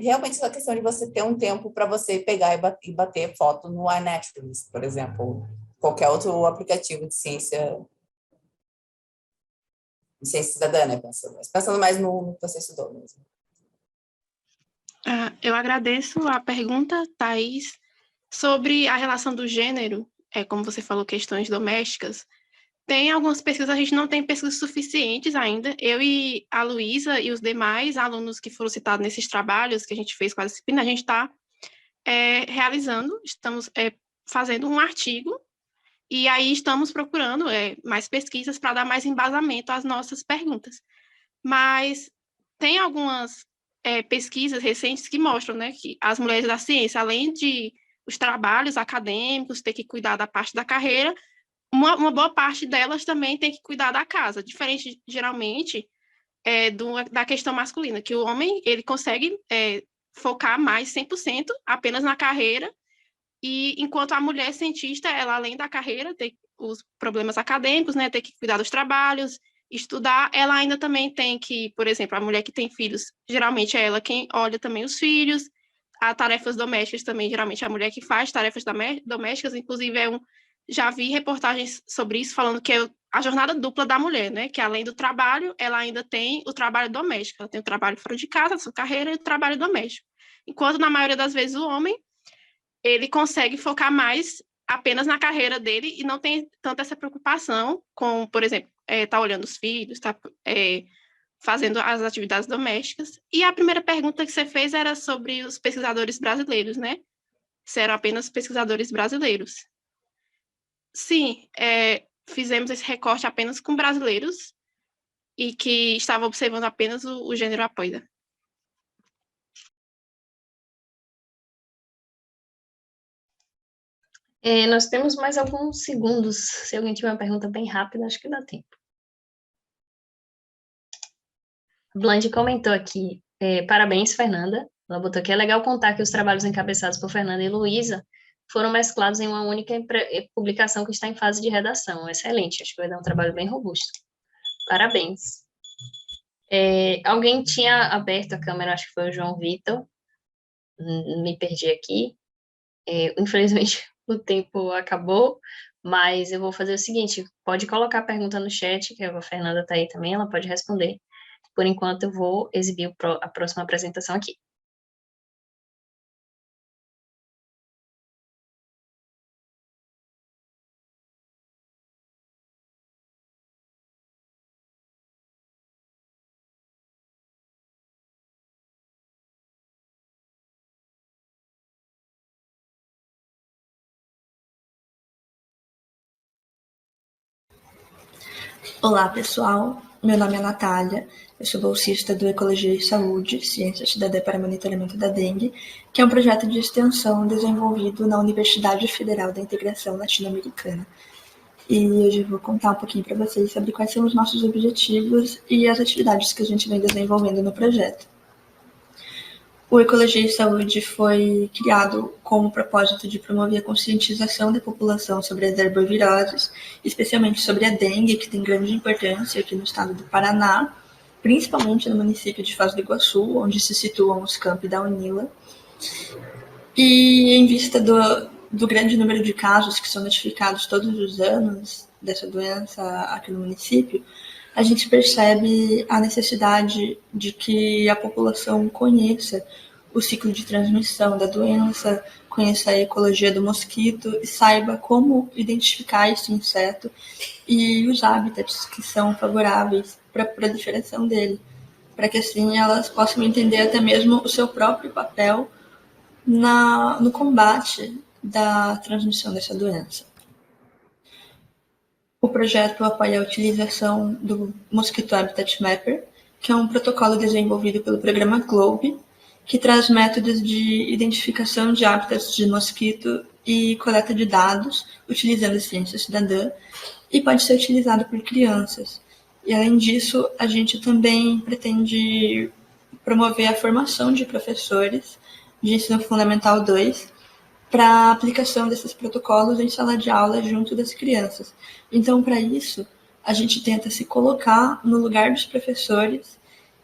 realmente essa questão de você ter um tempo para você pegar e bater foto no iNaturalist, por exemplo, qualquer outro aplicativo de ciência cidadã, né? Pensando mais no que você estudou mesmo. Eu agradeço a pergunta, Thaís, sobre a relação do gênero, como você falou, questões domésticas. Tem algumas pesquisas, a gente não tem pesquisas suficientes ainda. Eu e a Luísa e os demais alunos que foram citados nesses trabalhos que a gente fez com a disciplina, a gente está estamos fazendo um artigo, e aí estamos procurando mais pesquisas para dar mais embasamento às nossas perguntas. Mas tem algumas pesquisas recentes que mostram, né, que as mulheres da ciência, além de os trabalhos acadêmicos, ter que cuidar da parte da carreira, uma boa parte delas também tem que cuidar da casa, diferente, geralmente, da questão masculina, que o homem ele consegue focar mais 100% apenas na carreira, e enquanto a mulher cientista, ela, além da carreira, tem os problemas acadêmicos, né, ter que cuidar dos trabalhos, estudar, ela ainda também tem que, por exemplo, a mulher que tem filhos, geralmente é ela quem olha também os filhos, as tarefas domésticas também, geralmente é a mulher que faz tarefas domésticas, inclusive já vi reportagens sobre isso, falando que é a jornada dupla da mulher, né, que além do trabalho, ela ainda tem o trabalho doméstico, ela tem o trabalho fora de casa, a sua carreira e o trabalho doméstico. Enquanto, na maioria das vezes, o homem, ele consegue focar mais apenas na carreira dele e não tem tanta essa preocupação com, por exemplo, tá olhando os filhos, tá fazendo as atividades domésticas. E a primeira pergunta que você fez era sobre os pesquisadores brasileiros, né? Se eram apenas pesquisadores brasileiros. Sim, fizemos esse recorte apenas com brasileiros e que estavam observando apenas o gênero apoida. Nós temos mais alguns segundos. Se alguém tiver uma pergunta bem rápida, acho que dá tempo. Blandy comentou aqui, parabéns, Fernanda. Ela botou aqui, é legal contar que os trabalhos encabeçados por Fernanda e Luísa foram mesclados em uma única publicação que está em fase de redação. Excelente, acho que vai dar um trabalho bem robusto. Parabéns. Alguém tinha aberto a câmera, acho que foi o João Vitor. Me perdi aqui. Infelizmente, o tempo acabou, mas eu vou fazer o seguinte, pode colocar a pergunta no chat, que a Fernanda está aí também, ela pode responder. Por enquanto, eu vou exibir a próxima apresentação aqui. Olá, pessoal. Meu nome é Natália. Eu sou bolsista do Ecologia e Saúde, Ciência Cidadã para Monitoramento da Dengue, que é um projeto de extensão desenvolvido na Universidade Federal da Integração Latino-Americana. E hoje eu vou contar um pouquinho para vocês sobre quais são os nossos objetivos e as atividades que a gente vem desenvolvendo no projeto. O Ecologia e Saúde foi criado com o propósito de promover a conscientização da população sobre as herboviroses, especialmente sobre a dengue, que tem grande importância aqui no estado do Paraná, principalmente no município de Foz do Iguaçu, onde se situam os campi da UNILA. E em vista do grande número de casos que são notificados todos os anos dessa doença aqui no município, a gente percebe a necessidade de que a população conheça o ciclo de transmissão da doença, conheça a ecologia do mosquito e saiba como identificar esse inseto e os hábitats que são favoráveis para a proliferação dele, para que assim elas possam entender até mesmo o seu próprio papel no combate da transmissão dessa doença. O projeto apoia a utilização do Mosquito Habitat Mapper, que é um protocolo desenvolvido pelo programa GLOBE, que traz métodos de identificação de hábitats de mosquito e coleta de dados, utilizando a ciência cidadã, e pode ser utilizado por crianças. E, além disso, a gente também pretende promover a formação de professores de ensino fundamental 2, para a aplicação desses protocolos em sala de aula junto das crianças. Então, para isso, a gente tenta se colocar no lugar dos professores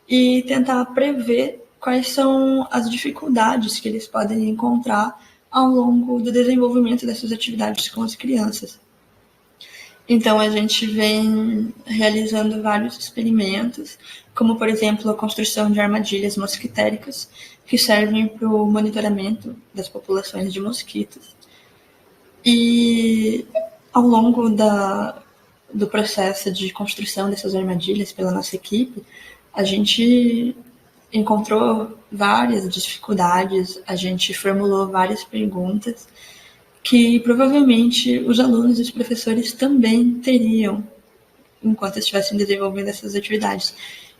e tentar prever quais são as dificuldades que eles podem encontrar ao longo do desenvolvimento dessas atividades com as crianças. Então, a gente vem realizando vários experimentos, como, por exemplo, a construção de armadilhas mosquitéricas, que servem para o monitoramento das populações de mosquitos. E, ao longo do processo de construção dessas armadilhas pela nossa equipe, a gente encontrou várias dificuldades, a gente formulou várias perguntas, que provavelmente os alunos e os professores também teriam enquanto estivessem desenvolvendo essas atividades.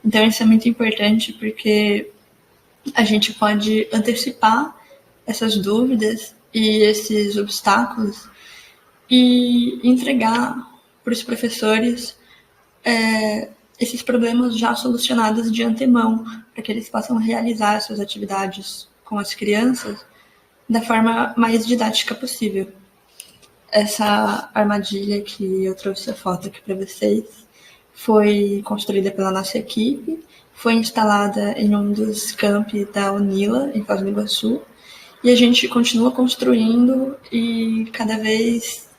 Então, isso é muito importante porque a gente pode antecipar essas dúvidas e esses obstáculos e entregar para os professores esses problemas já solucionados de antemão, para que eles possam realizar essas atividades com as crianças da forma mais didática possível. Essa armadilha que eu trouxe a foto aqui para vocês foi construída pela nossa equipe, foi instalada em um dos campi da UNILA, em Foz do Iguaçu, e a gente continua construindo e cada vez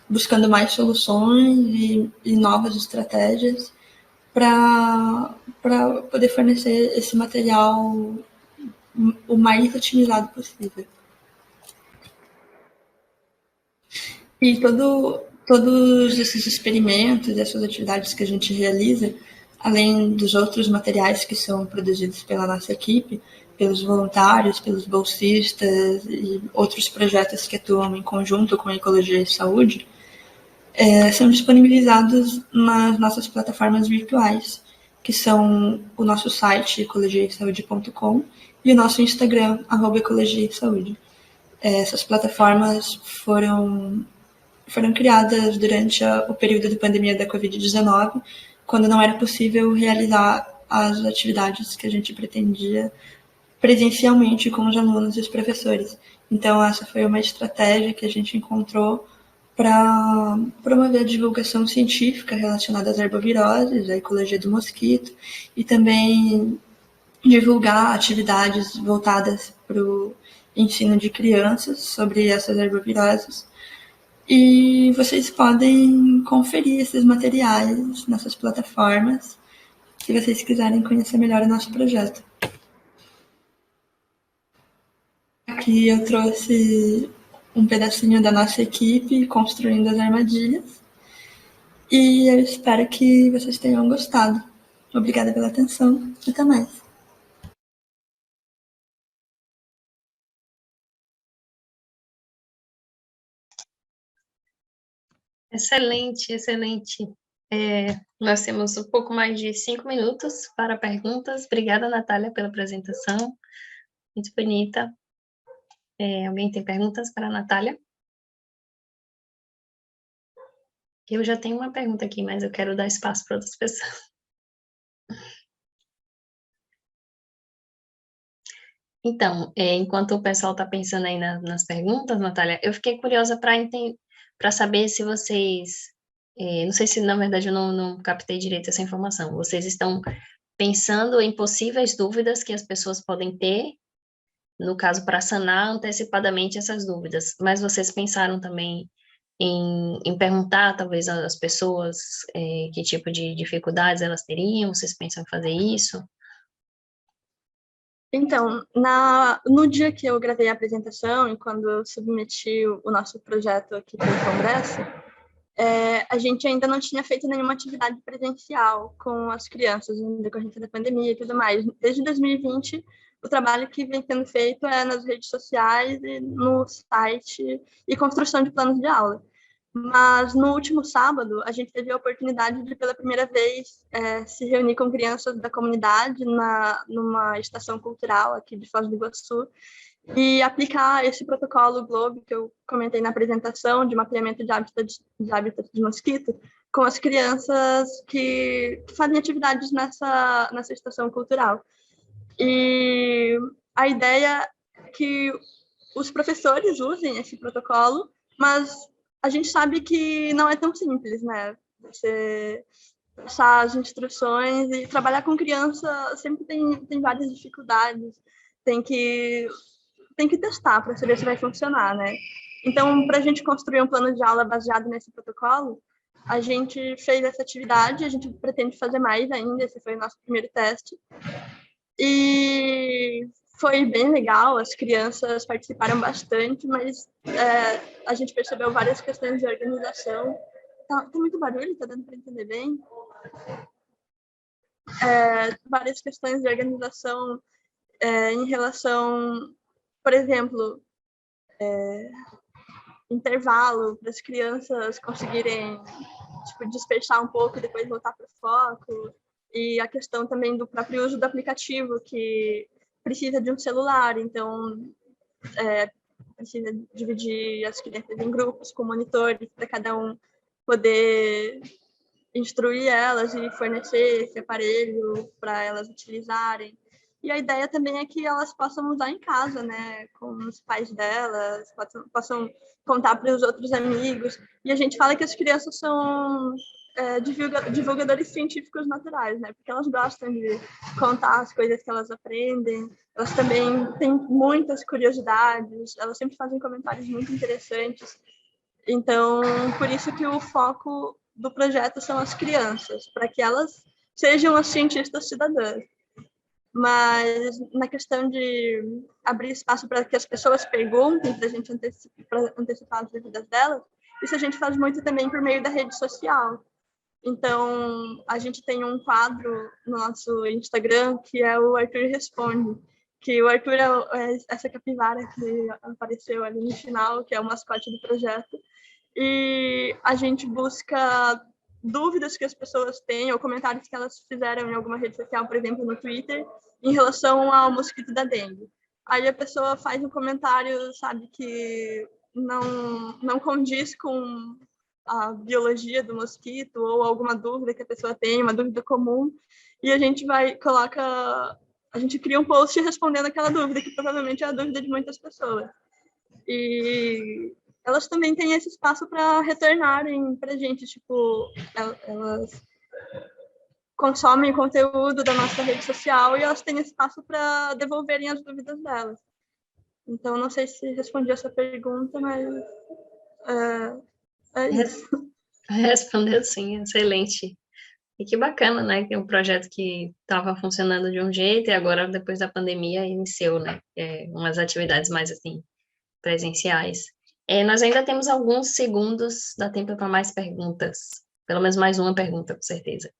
buscando mais soluções e novas estratégias para poder fornecer esse material o mais otimizado possível. E todos esses experimentos, essas atividades que a gente realiza, além dos outros materiais que são produzidos pela nossa equipe, pelos voluntários, pelos bolsistas e outros projetos que atuam em conjunto com a Ecologia e Saúde, são disponibilizados nas nossas plataformas virtuais, que são o nosso site, ecologiaesaude.com, e o nosso Instagram, @ecologiaesaúde. Essas plataformas foram criadas durante o período de pandemia da Covid-19, quando não era possível realizar as atividades que a gente pretendia presencialmente com os alunos e os professores. Então, essa foi uma estratégia que a gente encontrou para promover a divulgação científica relacionada às arboviroses, à ecologia do mosquito, e também divulgar atividades voltadas para o ensino de crianças sobre essas arboviroses. E vocês podem conferir esses materiais nessas plataformas, se vocês quiserem conhecer melhor o nosso projeto. Aqui eu trouxe um pedacinho da nossa equipe construindo as armadilhas. E eu espero que vocês tenham gostado. Obrigada pela atenção. Até mais. Excelente, excelente. Nós temos um pouco mais de 5 minutos para perguntas. Obrigada, Natália, pela apresentação. Muito bonita. Alguém tem perguntas para a Natália? Eu já tenho uma pergunta aqui, mas eu quero dar espaço para outras pessoas. Então, enquanto o pessoal está pensando aí nas perguntas, Natália, eu fiquei curiosa para saber se vocês... não sei se, na verdade, eu não captei direito essa informação. Vocês estão pensando em possíveis dúvidas que as pessoas podem ter, no caso, para sanar antecipadamente essas dúvidas, mas vocês pensaram também em perguntar, talvez, às pessoas que tipo de dificuldades elas teriam? Vocês pensam em fazer isso? Então, no dia que eu gravei a apresentação e quando eu submeti o nosso projeto aqui para o Congresso, a gente ainda não tinha feito nenhuma atividade presencial com as crianças no decorrência da pandemia e tudo mais. Desde 2020, o trabalho que vem sendo feito é nas redes sociais e no site e construção de planos de aula. Mas no último sábado, a gente teve a oportunidade de, pela primeira vez, se reunir com crianças da comunidade numa estação cultural aqui de Foz do Iguaçu e aplicar esse protocolo GLOBE que eu comentei na apresentação de mapeamento de hábitats de mosquito com as crianças que fazem atividades nessa estação cultural. E a ideia é que os professores usem esse protocolo, mas a gente sabe que não é tão simples, né? Você passar as instruções e trabalhar com criança sempre tem várias dificuldades, tem que testar para saber se vai funcionar, né? Então, para a gente construir um plano de aula baseado nesse protocolo, a gente fez essa atividade, a gente pretende fazer mais ainda, esse foi o nosso primeiro teste. E foi bem legal, as crianças participaram bastante, mas a gente percebeu várias questões de organização. Tem muito barulho, tá dando para entender bem? Várias questões de organização em relação, por exemplo, intervalo para as crianças conseguirem dispersar um pouco e depois voltar para o foco, e a questão também do próprio uso do aplicativo, que precisa de um celular, então precisa dividir as crianças em grupos com monitores para cada um poder instruir elas e fornecer esse aparelho para elas utilizarem. E a ideia também é que elas possam usar em casa, né, com os pais delas, possam contar para os outros amigos. E a gente fala que as crianças são divulgadores científicos naturais, né, porque elas gostam de contar as coisas que elas aprendem, elas também têm muitas curiosidades, elas sempre fazem comentários muito interessantes. Então, por isso que o foco do projeto são as crianças, para que elas sejam as cientistas cidadãs. Mas na questão de abrir espaço para que as pessoas perguntem, para a gente antecipar as dúvidas delas, isso a gente faz muito também por meio da rede social. Então, a gente tem um quadro no nosso Instagram que é o Arthur Responde, que o Arthur é essa capivara que apareceu ali no final, que é o mascote do projeto, e a gente busca dúvidas que as pessoas têm ou comentários que elas fizeram em alguma rede social, por exemplo, no Twitter, em relação ao mosquito da dengue. Aí a pessoa faz um comentário, sabe, que não condiz com a biologia do mosquito ou alguma dúvida que a pessoa tem, uma dúvida comum, e a gente a gente cria um post respondendo aquela dúvida, que provavelmente é a dúvida de muitas pessoas. E elas também têm esse espaço para retornarem para a gente, tipo, elas consomem o conteúdo da nossa rede social e elas têm espaço para devolverem as dúvidas delas. Então, não sei se respondi essa pergunta, mas é isso. Respondeu sim, excelente. E que bacana, né? Que é um projeto que estava funcionando de um jeito e agora, depois da pandemia, iniciou, né? Umas atividades mais, assim, presenciais. Nós ainda temos alguns segundos, dá tempo para mais perguntas. Pelo menos mais uma pergunta, com certeza.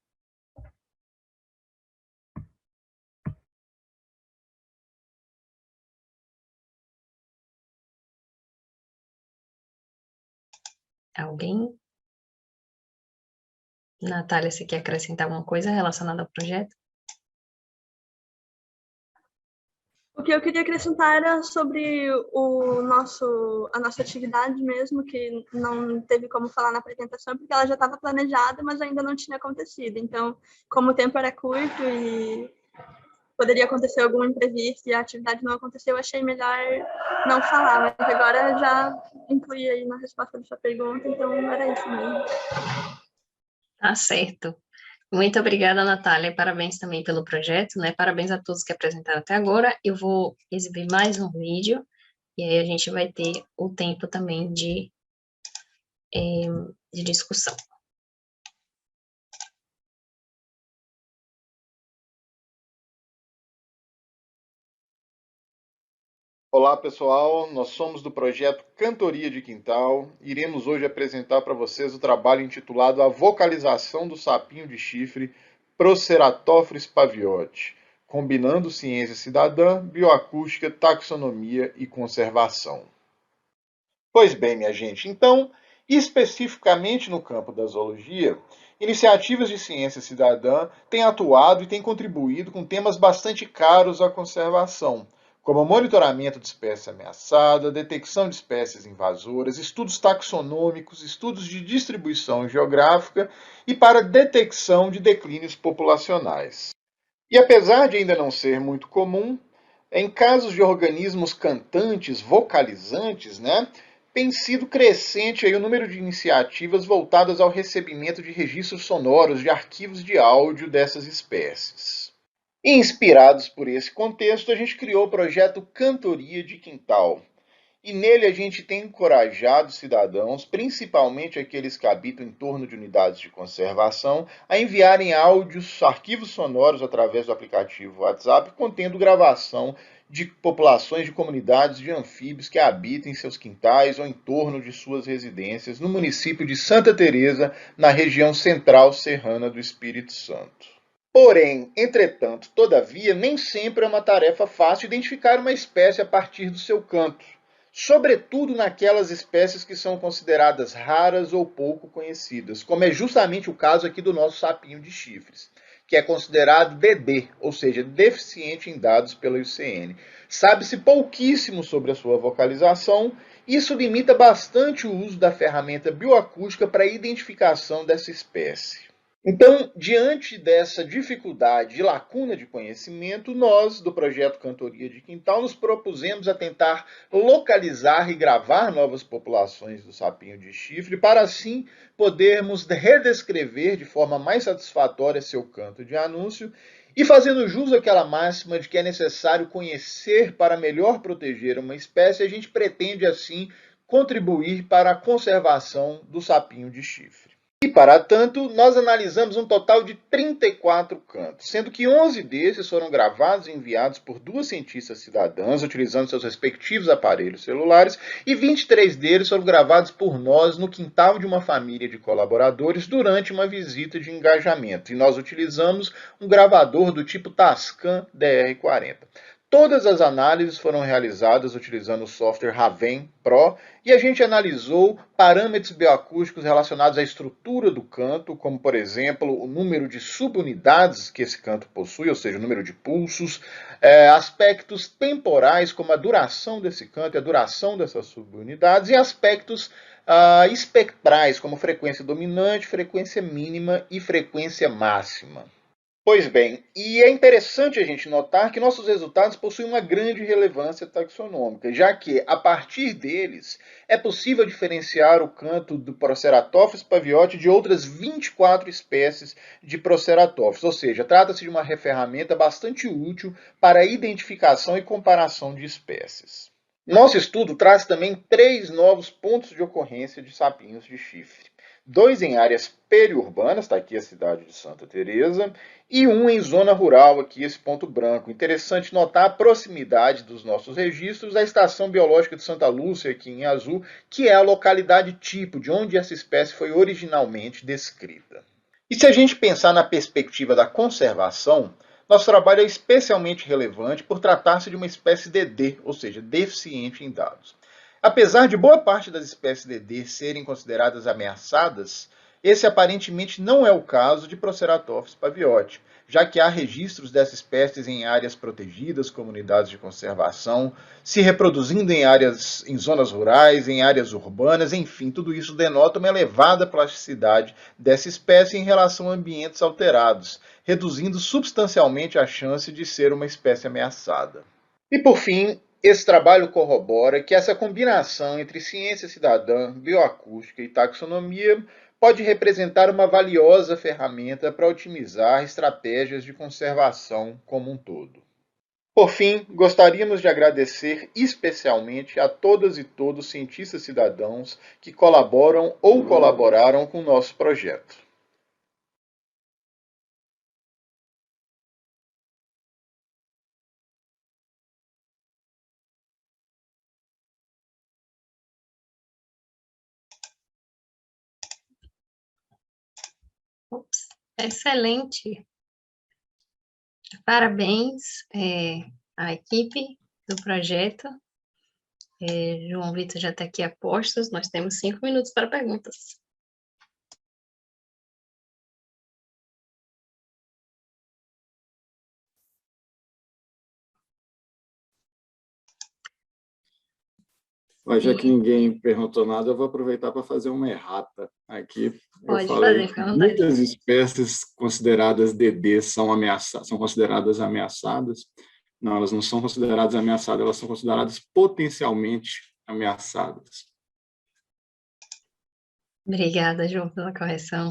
Alguém? Natália, você quer acrescentar alguma coisa relacionada ao projeto? O que eu queria acrescentar era sobre a nossa atividade mesmo, que não teve como falar na apresentação, porque ela já estava planejada, mas ainda não tinha acontecido. Então, como o tempo era curto e poderia acontecer algum imprevisto e a atividade não aconteceu, eu achei melhor não falar, mas agora já incluí aí na resposta da sua pergunta, então era isso mesmo. Tá certo. Muito obrigada, Natália. Parabéns também pelo projeto, né? Parabéns a todos que apresentaram até agora. Eu vou exibir mais um vídeo e aí a gente vai ter o tempo também de discussão. Olá, pessoal. Nós somos do projeto Cantoria de Quintal. Iremos hoje apresentar para vocês o trabalho intitulado A Vocalização do Sapinho de Chifre, Proceratophis paviote, combinando ciência cidadã, bioacústica, taxonomia e conservação. Pois bem, minha gente, então, especificamente no campo da zoologia, iniciativas de ciência cidadã têm atuado e têm contribuído com temas bastante caros à conservação, como monitoramento de espécie ameaçada, detecção de espécies invasoras, estudos taxonômicos, estudos de distribuição geográfica e para detecção de declínios populacionais. E apesar de ainda não ser muito comum, em casos de organismos cantantes, vocalizantes, tem sido crescente aí o número de iniciativas voltadas ao recebimento de registros sonoros de arquivos de áudio dessas espécies. Inspirados por esse contexto, a gente criou o projeto Cantoria de Quintal. E nele a gente tem encorajado cidadãos, principalmente aqueles que habitam em torno de unidades de conservação, a enviarem áudios, arquivos sonoros através do aplicativo WhatsApp, contendo gravação de populações de comunidades de anfíbios que habitam em seus quintais ou em torno de suas residências no município de Santa Teresa, na região central serrana do Espírito Santo. Porém, entretanto, todavia, nem sempre é uma tarefa fácil identificar uma espécie a partir do seu canto, sobretudo naquelas espécies que são consideradas raras ou pouco conhecidas, como é justamente o caso aqui do nosso sapinho de chifres, que é considerado DD, ou seja, deficiente em dados pela IUCN. Sabe-se pouquíssimo sobre a sua vocalização, e isso limita bastante o uso da ferramenta bioacústica para a identificação dessa espécie. Então, diante dessa dificuldade e lacuna de conhecimento, nós, do projeto Cantoria de Quintal, nos propusemos a tentar localizar e gravar novas populações do sapinho de chifre, para assim podermos redescrever de forma mais satisfatória seu canto de anúncio e fazendo jus àquela máxima de que é necessário conhecer para melhor proteger uma espécie, a gente pretende, assim, contribuir para a conservação do sapinho de chifre. E, para tanto, nós analisamos um total de 34 cantos, sendo que 11 desses foram gravados e enviados por 2 cientistas cidadãs, utilizando seus respectivos aparelhos celulares, e 23 deles foram gravados por nós no quintal de uma família de colaboradores durante uma visita de engajamento. E nós utilizamos um gravador do tipo Tascam DR40. Todas as análises foram realizadas utilizando o software Raven Pro e a gente analisou parâmetros bioacústicos relacionados à estrutura do canto, como, por exemplo, o número de subunidades que esse canto possui, ou seja, o número de pulsos, aspectos temporais, como a duração desse canto e a duração dessas subunidades, e aspectos espectrais, como frequência dominante, frequência mínima e frequência máxima. Pois bem, e é interessante a gente notar que nossos resultados possuem uma grande relevância taxonômica, já que, a partir deles, é possível diferenciar o canto do Proceratops paviote de outras 24 espécies de Proceratops, ou seja, trata-se de uma ferramenta bastante útil para a identificação e comparação de espécies. Nosso estudo traz também 3 novos pontos de ocorrência de sapinhos de chifre. 2 em áreas periurbanas, está aqui a cidade de Santa Teresa, e 1 em zona rural, aqui esse ponto branco. Interessante notar a proximidade dos nossos registros à Estação Biológica de Santa Lúcia, aqui em azul, que é a localidade tipo de onde essa espécie foi originalmente descrita. E se a gente pensar na perspectiva da conservação, nosso trabalho é especialmente relevante por tratar-se de uma espécie DD, ou seja, deficiente em dados. Apesar de boa parte das espécies DD serem consideradas ameaçadas, esse aparentemente não é o caso de Proceratops paviote, já que há registros dessa espécie em áreas protegidas, comunidades de conservação, se reproduzindo em zonas rurais, em áreas urbanas, enfim, tudo isso denota uma elevada plasticidade dessa espécie em relação a ambientes alterados, reduzindo substancialmente a chance de ser uma espécie ameaçada. E por fim, esse trabalho corrobora que essa combinação entre ciência cidadã, bioacústica e taxonomia pode representar uma valiosa ferramenta para otimizar estratégias de conservação como um todo. Por fim, gostaríamos de agradecer especialmente a todas e todos os cientistas cidadãos que colaboram ou colaboraram com o nosso projeto. Excelente. Parabéns à equipe do projeto. João Vitor já está aqui a postos. Nós temos 5 minutos para perguntas. Mas já que ninguém perguntou nada, eu vou aproveitar para fazer uma errata aqui. Pode eu falei fazer, fica à que vontade. muitas espécies consideradas DD são consideradas ameaçadas. Não, elas não são consideradas ameaçadas, elas são consideradas potencialmente ameaçadas. Obrigada, João, pela correção.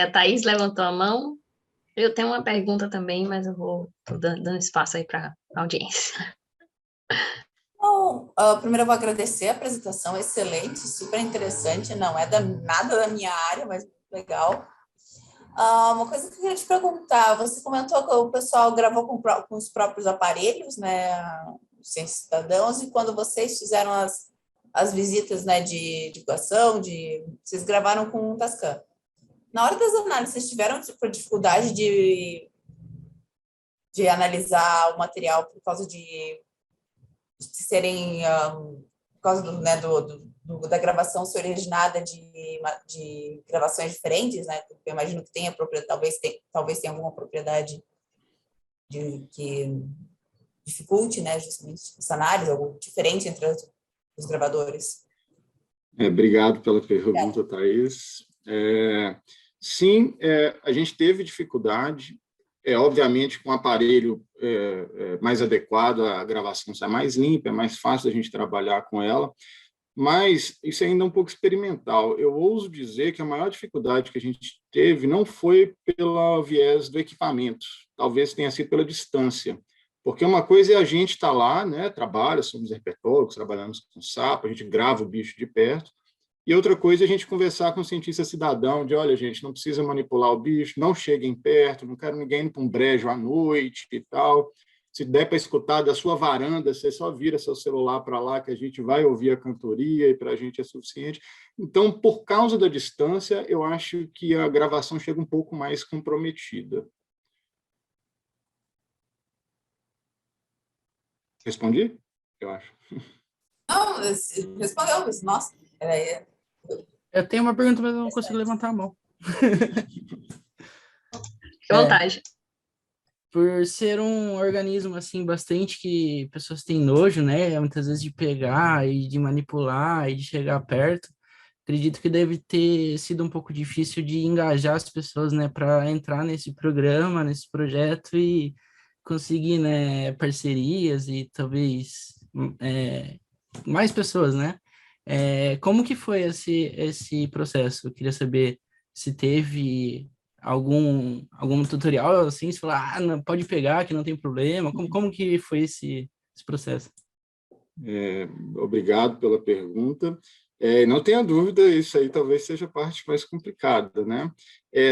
A Thaís levantou a mão. Eu tenho uma pergunta também, mas eu vou dando espaço aí para a audiência. Bom, primeiro eu vou agradecer a apresentação, excelente, super interessante, não é nada da minha área, mas muito legal. Uma coisa que eu queria te perguntar, você comentou que o pessoal gravou com os próprios aparelhos, né, Ciências Cidadãos, e quando vocês fizeram as visitas, né, de divulgação, vocês gravaram com um Tascam. Na hora das análises, vocês tiveram dificuldade de analisar o material por causa de serem, por causa da gravação ser originada de gravações diferentes, né? Eu imagino que tenha propriedade, talvez tenha alguma propriedade que dificulte, né, justamente essa análise, algo diferente entre os gravadores. Obrigado pela pergunta, Thaís. Sim, a gente teve dificuldade. Obviamente, com o aparelho mais adequado, a gravação sai mais limpa, é mais fácil a gente trabalhar com ela, mas isso ainda é um pouco experimental. Eu ouso dizer que a maior dificuldade que a gente teve não foi pelo viés do equipamento, talvez tenha sido pela distância, porque uma coisa é a gente estar lá, né, trabalha, somos herpetólogos, trabalhamos com sapo, a gente grava o bicho de perto, e outra coisa é a gente conversar com o cientista cidadão, de, olha, gente, não precisa manipular o bicho, não cheguem perto, não quero ninguém indo para um brejo à noite e tal. Se der para escutar da sua varanda, você só vira seu celular para lá, que a gente vai ouvir a cantoria e para a gente é suficiente. Então, por causa da distância, eu acho que a gravação chega um pouco mais comprometida. Respondi? Eu acho. Não, respondeu isso. Nossa, Eu tenho uma pergunta, mas eu não consigo levantar a mão. Fique à vontade. Por ser um organismo, assim, bastante que pessoas têm nojo, né? Muitas vezes de pegar e de manipular e de chegar perto. Acredito que deve ter sido um pouco difícil de engajar as pessoas, né? Para entrar nesse programa, nesse projeto e conseguir, né? Parcerias e talvez mais pessoas, né? Como que foi esse processo? Eu queria saber se teve algum tutorial, assim, se falar, não, pode pegar, que não tem problema. Como que foi esse processo? Obrigado pela pergunta. Não tenha dúvida, isso aí talvez seja a parte mais complicada, né?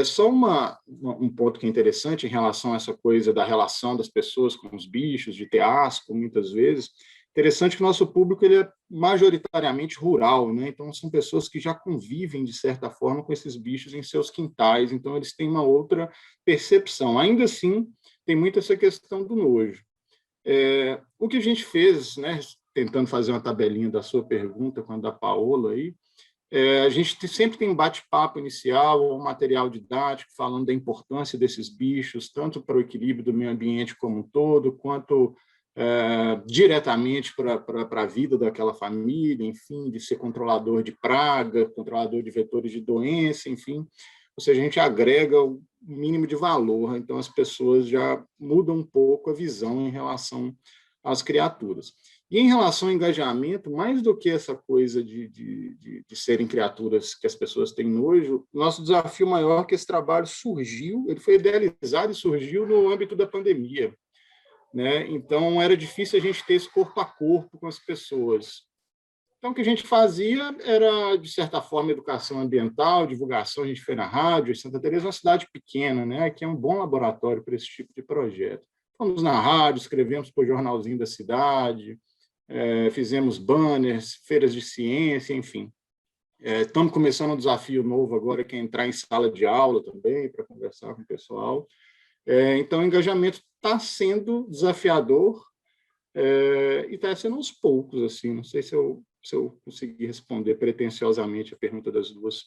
Só um ponto que é interessante em relação a essa coisa da relação das pessoas com os bichos, de ter asco, muitas vezes. Interessante que o nosso público ele é majoritariamente rural, né? Então, são pessoas que já convivem, de certa forma, com esses bichos em seus quintais, então eles têm uma outra percepção. Ainda assim, tem muito essa questão do nojo. O que a gente fez, né, tentando fazer uma tabelinha da sua pergunta, com a da Paola aí, a gente sempre tem um bate-papo inicial, um material didático falando da importância desses bichos, tanto para o equilíbrio do meio ambiente como um todo, quanto diretamente para a vida daquela família, enfim, de ser controlador de praga, controlador de vetores de doença, enfim. Ou seja, a gente agrega o mínimo de valor, então as pessoas já mudam um pouco a visão em relação às criaturas. E em relação ao engajamento, mais do que essa coisa de serem criaturas que as pessoas têm nojo, nosso desafio maior é que esse trabalho surgiu, ele foi idealizado e surgiu no âmbito da pandemia, né? Então, era difícil a gente ter esse corpo a corpo com as pessoas. Então, o que a gente fazia era, de certa forma, educação ambiental, divulgação. A gente foi na rádio. Santa Teresa é uma cidade pequena, né? Que é um bom laboratório para esse tipo de projeto. Fomos na rádio, escrevemos para o jornalzinho da cidade, fizemos banners, feiras de ciência, enfim. Estamos começando um desafio novo agora, que é entrar em sala de aula também, para conversar com o pessoal. Então, o engajamento está sendo desafiador e está sendo aos poucos, assim. Não sei se eu consegui responder pretensiosamente a pergunta das duas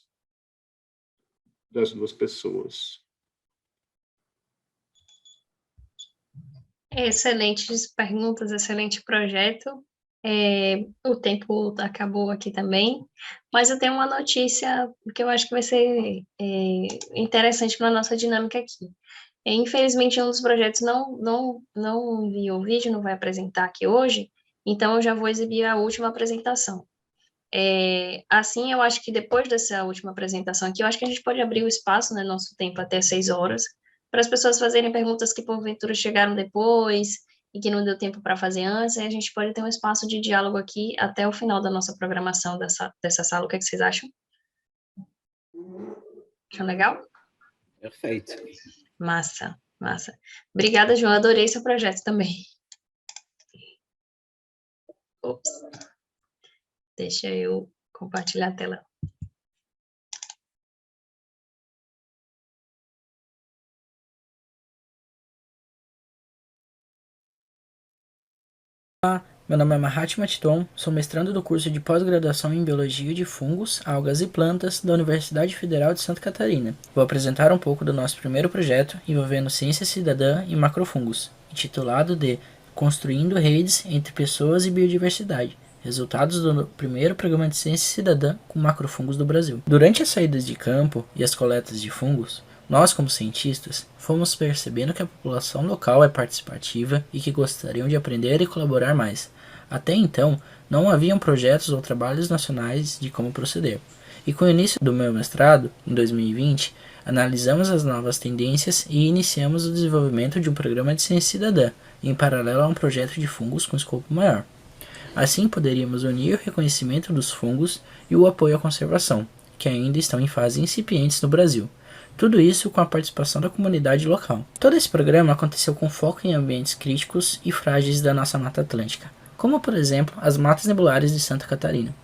pessoas. Excelentes perguntas, excelente projeto. O tempo acabou aqui também, mas eu tenho uma notícia que eu acho que vai ser interessante para a nossa dinâmica aqui. Infelizmente, um dos projetos não enviou o vídeo, não vai apresentar aqui hoje, então eu já vou exibir a última apresentação. Assim, eu acho que depois dessa última apresentação aqui, eu acho que a gente pode abrir o espaço, né, nosso tempo até 6 horas, para as pessoas fazerem perguntas que porventura chegaram depois e que não deu tempo para fazer antes, e a gente pode ter um espaço de diálogo aqui até o final da nossa programação dessa sala. O que é que vocês acham? Acham legal? Perfeito. Massa. Obrigada, João. Adorei seu projeto também. Ops. Deixa eu compartilhar a tela. Olá, meu nome é Mahatma Titon, sou mestrando do curso de pós-graduação em Biologia de Fungos, Algas e Plantas da Universidade Federal de Santa Catarina. Vou apresentar um pouco do nosso primeiro projeto envolvendo ciência cidadã e macrofungos, intitulado de Construindo Redes entre Pessoas e Biodiversidade, resultados do primeiro programa de ciência cidadã com macrofungos do Brasil. Durante as saídas de campo e as coletas de fungos, nós, como cientistas, fomos percebendo que a população local é participativa e que gostariam de aprender e colaborar mais. Até então, não haviam projetos ou trabalhos nacionais de como proceder. E com o início do meu mestrado, em 2020, analisamos as novas tendências e iniciamos o desenvolvimento de um programa de ciência cidadã, em paralelo a um projeto de fungos com escopo maior. Assim, poderíamos unir o reconhecimento dos fungos e o apoio à conservação, que ainda estão em fase incipientes no Brasil. Tudo isso com a participação da comunidade local. Todo esse programa aconteceu com foco em ambientes críticos e frágeis da nossa Mata Atlântica, como, por exemplo, as matas nebulares de Santa Catarina.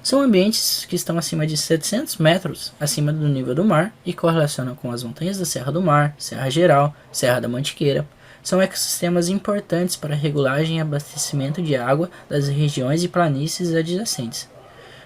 São ambientes que estão acima de 700 metros acima do nível do mar e correlacionam com as montanhas da Serra do Mar, Serra Geral, Serra da Mantiqueira, são ecossistemas importantes para a regulagem e abastecimento de água das regiões e planícies adjacentes.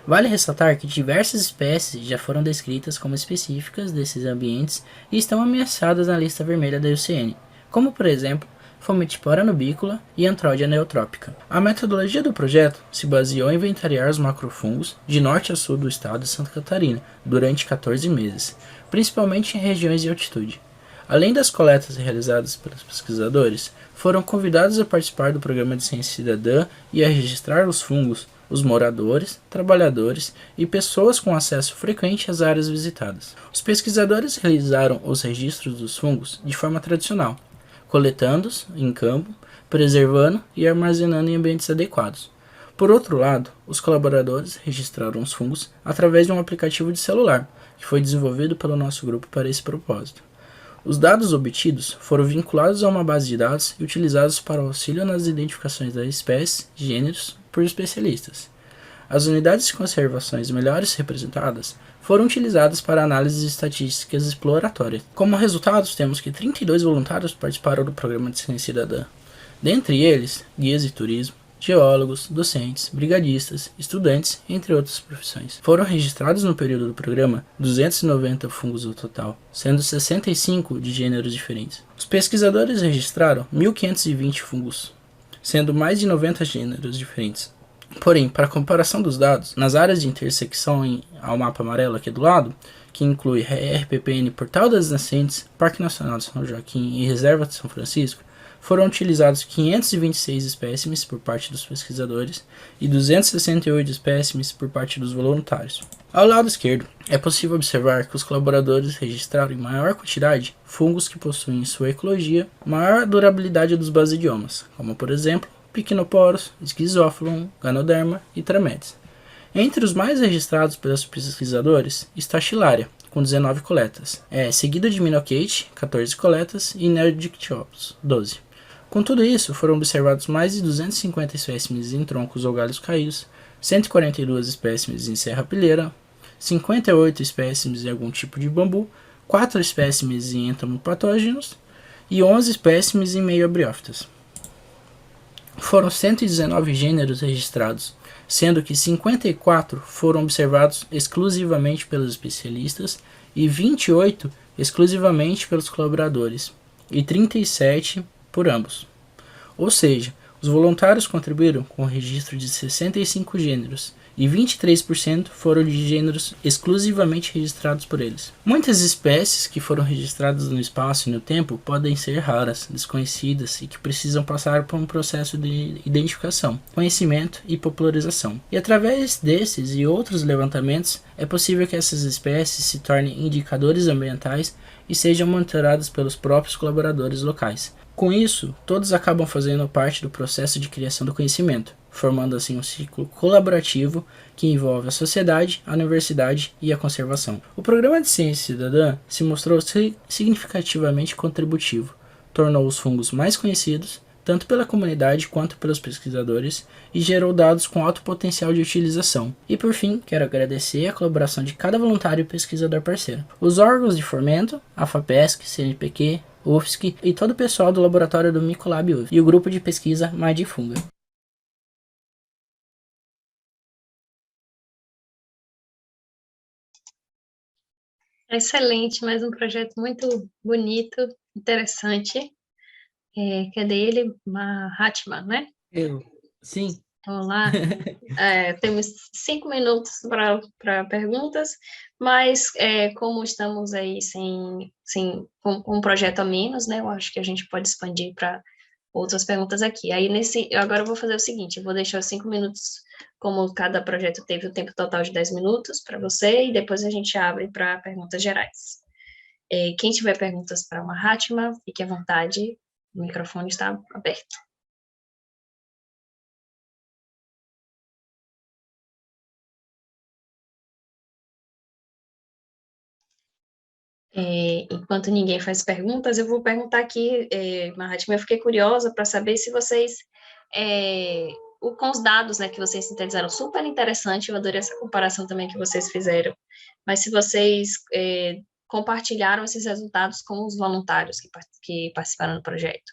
Vale ressaltar que diversas espécies já foram descritas como específicas desses ambientes e estão ameaçadas na lista vermelha da IUCN, como por exemplo, Fomitipora nubícola e Antródia neotrópica. A metodologia do projeto se baseou em inventariar os macrofungos de norte a sul do estado de Santa Catarina durante 14 meses, principalmente em regiões de altitude. Além das coletas realizadas pelos pesquisadores, foram convidados a participar do programa de ciência cidadã e a registrar os fungos os moradores, trabalhadores e pessoas com acesso frequente às áreas visitadas. Os pesquisadores realizaram os registros dos fungos de forma tradicional, coletando-os em campo, preservando e armazenando em ambientes adequados. Por outro lado, os colaboradores registraram os fungos através de um aplicativo de celular, que foi desenvolvido pelo nosso grupo para esse propósito. Os dados obtidos foram vinculados a uma base de dados e utilizados para auxílio nas identificações das espécies, gêneros, por especialistas. As unidades de conservações melhores representadas foram utilizadas para análises estatísticas exploratórias. Como resultados, temos que 32 voluntários participaram do programa de ciência cidadã. Dentre eles, guias de turismo, geólogos, docentes, brigadistas, estudantes, entre outras profissões. Foram registrados no período do programa 290 fungos no total, sendo 65 de gêneros diferentes. Os pesquisadores registraram 1.520 fungos, sendo mais de 90 gêneros diferentes. Porém, para comparação dos dados, nas áreas de intersecção ao mapa amarelo aqui do lado, que inclui RPPN Portal das Nascentes, Parque Nacional de São Joaquim e Reserva de São Francisco, foram utilizados 526 espécimes por parte dos pesquisadores e 268 espécimes por parte dos voluntários. Ao lado esquerdo, é possível observar que os colaboradores registraram em maior quantidade fungos que possuem em sua ecologia maior durabilidade dos basidiomas, como por exemplo, Pycnoporus, Schizophilum, Ganoderma e Trametes. Entre os mais registrados pelos pesquisadores está a Chilaria, com 19 coletas, seguida de Minocate, 14 coletas, e Nerdictyopus, 12. Com tudo isso, foram observados mais de 250 espécimes em troncos ou galhos caídos, 142 espécimes em serrapilheira, 58 espécimes em algum tipo de bambu, 4 espécimes em entomopatógenos e 11 espécimes em meio-abriófitas. Foram 119 gêneros registrados, sendo que 54 foram observados exclusivamente pelos especialistas e 28 exclusivamente pelos colaboradores, e 37 por ambos. Ou seja, os voluntários contribuíram com o registro de 65 gêneros, e 23% foram de gêneros exclusivamente registrados por eles. Muitas espécies que foram registradas no espaço e no tempo podem ser raras, desconhecidas e que precisam passar por um processo de identificação, conhecimento e popularização. E através desses e outros levantamentos, é possível que essas espécies se tornem indicadores ambientais e sejam monitoradas pelos próprios colaboradores locais. Com isso, todos acabam fazendo parte do processo de criação do conhecimento, formando assim um ciclo colaborativo que envolve a sociedade, a universidade e a conservação. O programa de ciência cidadã se mostrou significativamente contributivo, tornou os fungos mais conhecidos, tanto pela comunidade quanto pelos pesquisadores, e gerou dados com alto potencial de utilização. E por fim, quero agradecer a colaboração de cada voluntário e pesquisador parceiro. Os órgãos de fomento, a FAPESC, CNPq, UFSC e todo o pessoal do laboratório do Micolab UF, e o grupo de pesquisa Madifunga. Excelente, mais um projeto muito bonito, interessante. Cadê ele? Mahatma, né? Sim. Vamos lá. Temos 5 minutos para perguntas, mas como estamos aí com um projeto a menos, né? Eu acho que a gente pode expandir para outras perguntas aqui. Aí agora eu vou fazer o seguinte, eu vou deixar os 5 minutos, como cada projeto teve o tempo total de 10 minutos para você, e depois a gente abre para perguntas gerais. Quem tiver perguntas para uma Mahatma, fique à vontade, o microfone está aberto. Enquanto ninguém faz perguntas, eu vou perguntar aqui, Mahatma, eu fiquei curiosa para saber se vocês, com os dados, né, que vocês sintetizaram, super interessante, eu adorei essa comparação também que vocês fizeram, mas se vocês compartilharam esses resultados com os voluntários que participaram do projeto.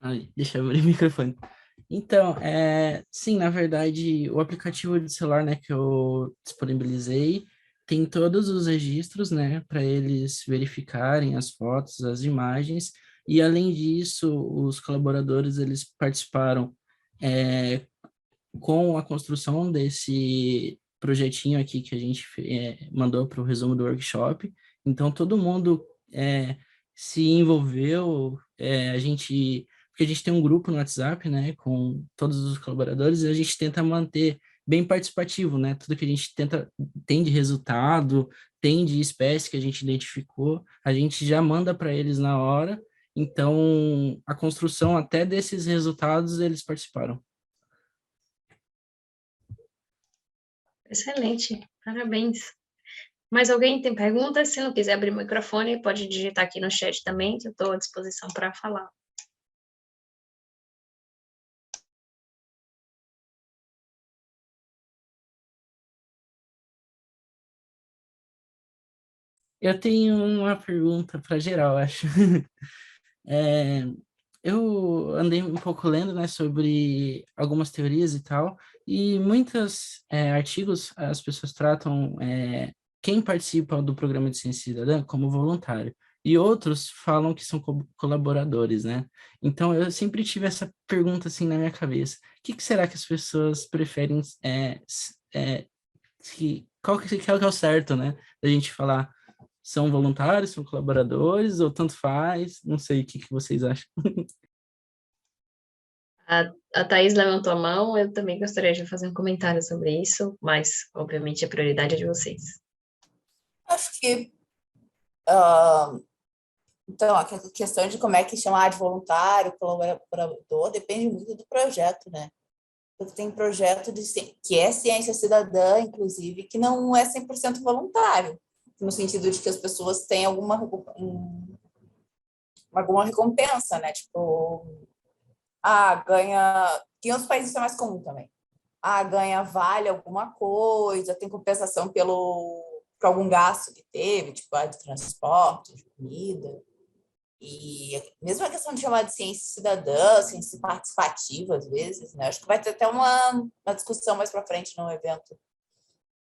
Aí, deixa eu abrir o microfone. Então, sim, na verdade, o aplicativo de celular, né, que eu disponibilizei, tem todos os registros, né, para eles verificarem as fotos, as imagens, e além disso, os colaboradores, eles participaram com a construção desse projetinho aqui que a gente mandou para o resumo do workshop. Então, todo mundo se envolveu, porque a gente tem um grupo no WhatsApp, né, com todos os colaboradores, e a gente tenta manter bem participativo, né, tudo que a gente tem de resultado, tem de espécie que a gente identificou, a gente já manda para eles na hora, então a construção até desses resultados eles participaram. Excelente, parabéns. Mais alguém tem perguntas? Se não quiser abrir o microfone, pode digitar aqui no chat também, que eu estou à disposição para falar. Eu tenho uma pergunta para geral, acho. Eu andei um pouco lendo, né, sobre algumas teorias e tal, e muitos artigos as pessoas tratam quem participa do programa de ciência cidadã como voluntário, e outros falam que são colaboradores, né? Então eu sempre tive essa pergunta assim na minha cabeça: o que será que as pessoas preferem? Qual que é o certo, né? Da gente falar, são voluntários, são colaboradores, ou tanto faz? Não sei, o que vocês acham? A Thaís levantou a mão, eu também gostaria de fazer um comentário sobre isso, mas, obviamente, a prioridade é de vocês. Acho que, então, a questão de como é que chamar de voluntário, colaborador, depende muito do projeto, né? Porque tem projeto que é ciência cidadã, inclusive, que não é 100% voluntário, no sentido de que as pessoas têm alguma recompensa, né? Tipo, ganha... Que em outros países isso é mais comum também. Ganha vale alguma coisa, tem compensação por algum gasto que teve, tipo, de transporte, de comida. E mesmo a questão de chamar de ciência cidadã, ciência participativa, às vezes, né? Acho que vai ter até uma discussão mais para frente no evento.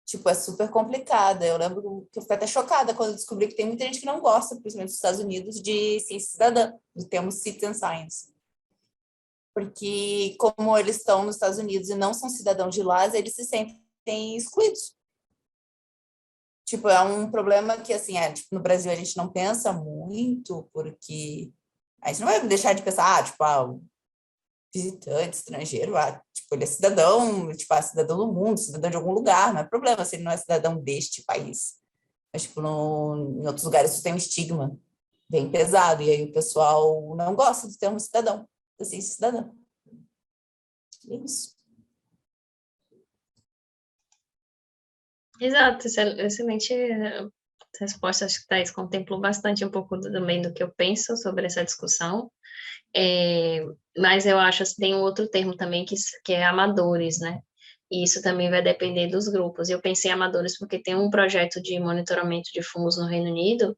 Tipo, é super complicada. Eu lembro que eu fiquei até chocada quando eu descobri que tem muita gente que não gosta, principalmente nos Estados Unidos, de ciência cidadã, do termo citizen science. Porque como eles estão nos Estados Unidos e não são cidadãos de lá, eles se sentem excluídos. Tipo, é um problema que, assim, tipo, no Brasil a gente não pensa muito, porque a gente não vai deixar de pensar, visitante, estrangeiro, tipo, ele é cidadão, tipo, cidadão do mundo, cidadão de algum lugar, não é problema se ele não é cidadão deste país. Mas, tipo, em outros lugares isso tem um estigma bem pesado, e aí o pessoal não gosta do termo cidadão, assim, cidadão. É isso. Exato, excelente resposta. Acho que Thais contemplou bastante um pouco também do que eu penso sobre essa discussão. Mas eu acho que tem um outro termo também que é amadores, né? E isso também vai depender dos grupos. Eu pensei em amadores porque tem um projeto de monitoramento de fungos no Reino Unido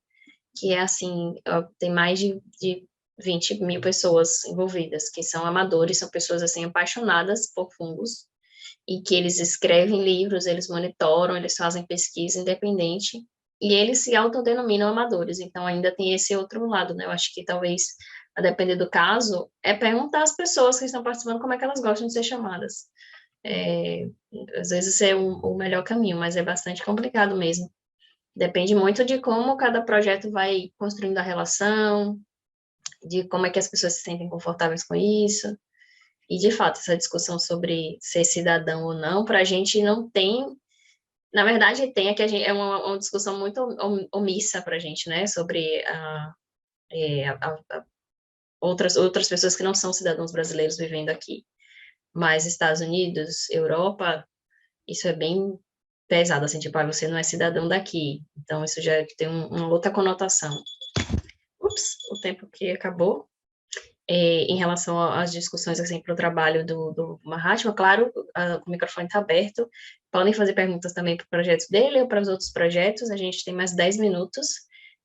que é assim, tem mais de 20 mil pessoas envolvidas, que são amadores, são pessoas assim apaixonadas por fungos, e que eles escrevem livros, eles monitoram, eles fazem pesquisa independente, e eles se autodenominam amadores, então ainda tem esse outro lado, né? Eu acho que talvez, a depender do caso, perguntar às pessoas que estão participando como é que elas gostam de ser chamadas. Às vezes é o melhor caminho, mas é bastante complicado mesmo. Depende muito de como cada projeto vai construindo a relação, de como é que as pessoas se sentem confortáveis com isso. E, de fato, essa discussão sobre ser cidadão ou não, para a gente não tem... Na verdade, tem, que a gente, é uma discussão muito omissa para a gente, né? Sobre outras pessoas que não são cidadãos brasileiros vivendo aqui. Mas Estados Unidos, Europa, isso é bem pesado, assim, tipo, você não é cidadão daqui. Então, isso já tem uma outra conotação. Ups, o tempo que acabou. Em relação às discussões, assim, para o trabalho do Mahatma, claro, o microfone está aberto, podem fazer perguntas também para o projeto dele ou para os outros projetos, a gente tem mais 10 minutos,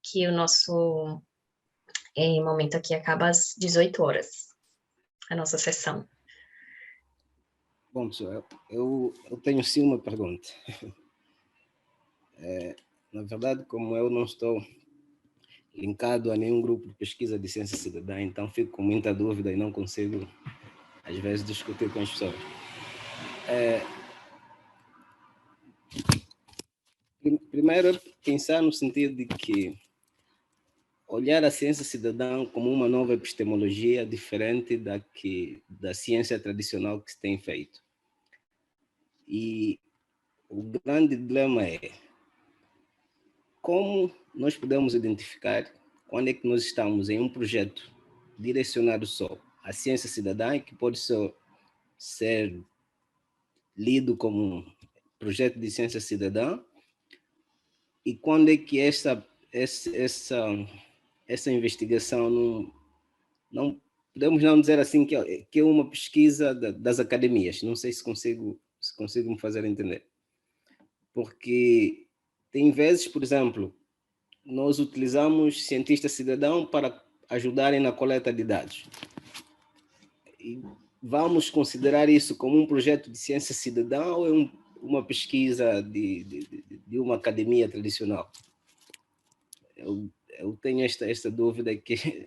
que o nosso momento aqui acaba às 18 horas. a nossa sessão. Bom, pessoal, eu tenho sim uma pergunta. Na verdade, como eu não estou linkado a nenhum grupo de pesquisa de ciência cidadã, então fico com muita dúvida e não consigo, às vezes, discutir com as pessoas. Primeiro, pensar no sentido de que olhar a ciência cidadã como uma nova epistemologia diferente da ciência tradicional que se tem feito. E o grande dilema é como nós podemos identificar quando é que nós estamos em um projeto direcionado só à ciência cidadã, que pode ser lido como um projeto de ciência cidadã, e quando é que essa investigação não podemos não dizer assim que é uma pesquisa das academias. Não sei se consigo me fazer entender. Porque tem vezes, por exemplo, nós utilizamos cientistas cidadãos para ajudarem na coleta de dados. E vamos considerar isso como um projeto de ciência cidadã ou é uma pesquisa de uma academia tradicional? Eu tenho esta dúvida que,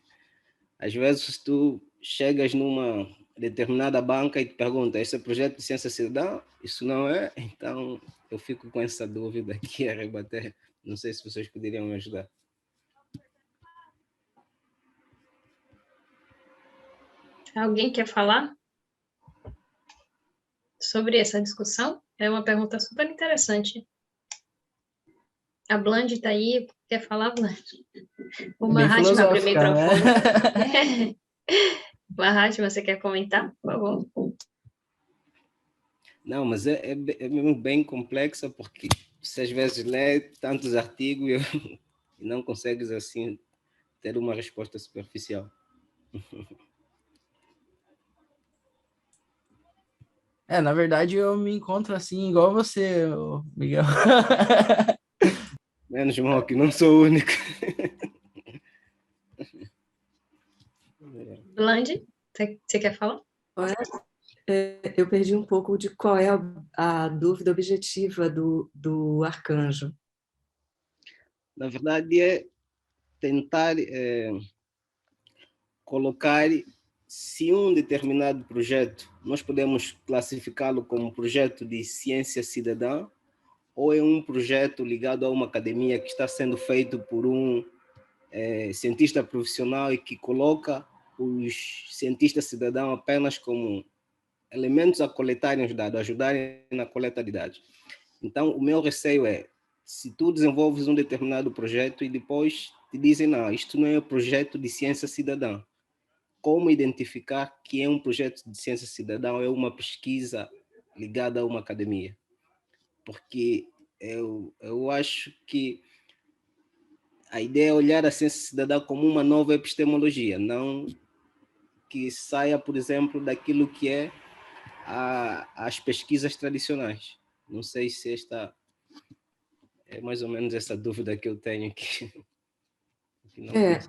às vezes, tu chegas numa determinada banca e te pergunta, esse é projeto de ciência cidadã? Isso não é? Então, eu fico com essa dúvida aqui a rebater. Não sei se vocês poderiam me ajudar. Alguém quer falar sobre essa discussão? É uma pergunta super interessante. A Blandy está aí, quer falar, Blandy? O Bem Mahatma abre o filosófica, microfone. né? Mahatma, você quer comentar, por favor? Não, mas é mesmo bem complexa, porque você às vezes lê tantos artigos e não consegues assim ter uma resposta superficial. Na verdade, eu me encontro assim, igual você, Miguel. Menos mal que não sou o único. Blandy, você quer falar? Eu perdi um pouco de qual é a dúvida objetiva do arcanjo. Na verdade, é tentar colocar se um determinado projeto, nós podemos classificá-lo como um projeto de ciência cidadã ou é um projeto ligado a uma academia que está sendo feito por um cientista profissional e que coloca os cientistas cidadãos apenas como elementos a coletarem os dados, ajudarem na coleta de dados. Então, o meu receio é, se tu desenvolves um determinado projeto e depois te dizem, não, isto não é um projeto de ciência cidadã, como identificar que é um projeto de ciência cidadã ou é uma pesquisa ligada a uma academia? Porque eu acho que a ideia é olhar a ciência cidadã como uma nova epistemologia, não que saia, por exemplo, daquilo que é as pesquisas tradicionais. Não sei se esta é mais ou menos essa dúvida que eu tenho aqui.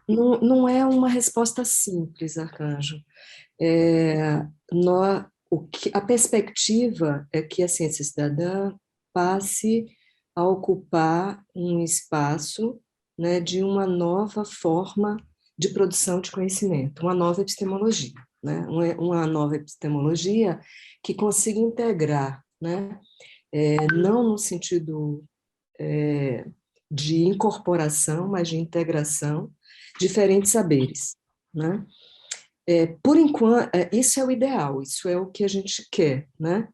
Não é uma resposta simples, arcanjo. A perspectiva é que a ciência cidadã passe a ocupar um espaço, né, de uma nova forma de produção de conhecimento, uma nova epistemologia, né, uma nova epistemologia que consiga integrar, né, não no sentido de incorporação, mas de integração, diferentes saberes, né? Por enquanto, isso é o ideal, isso é o que a gente quer, né?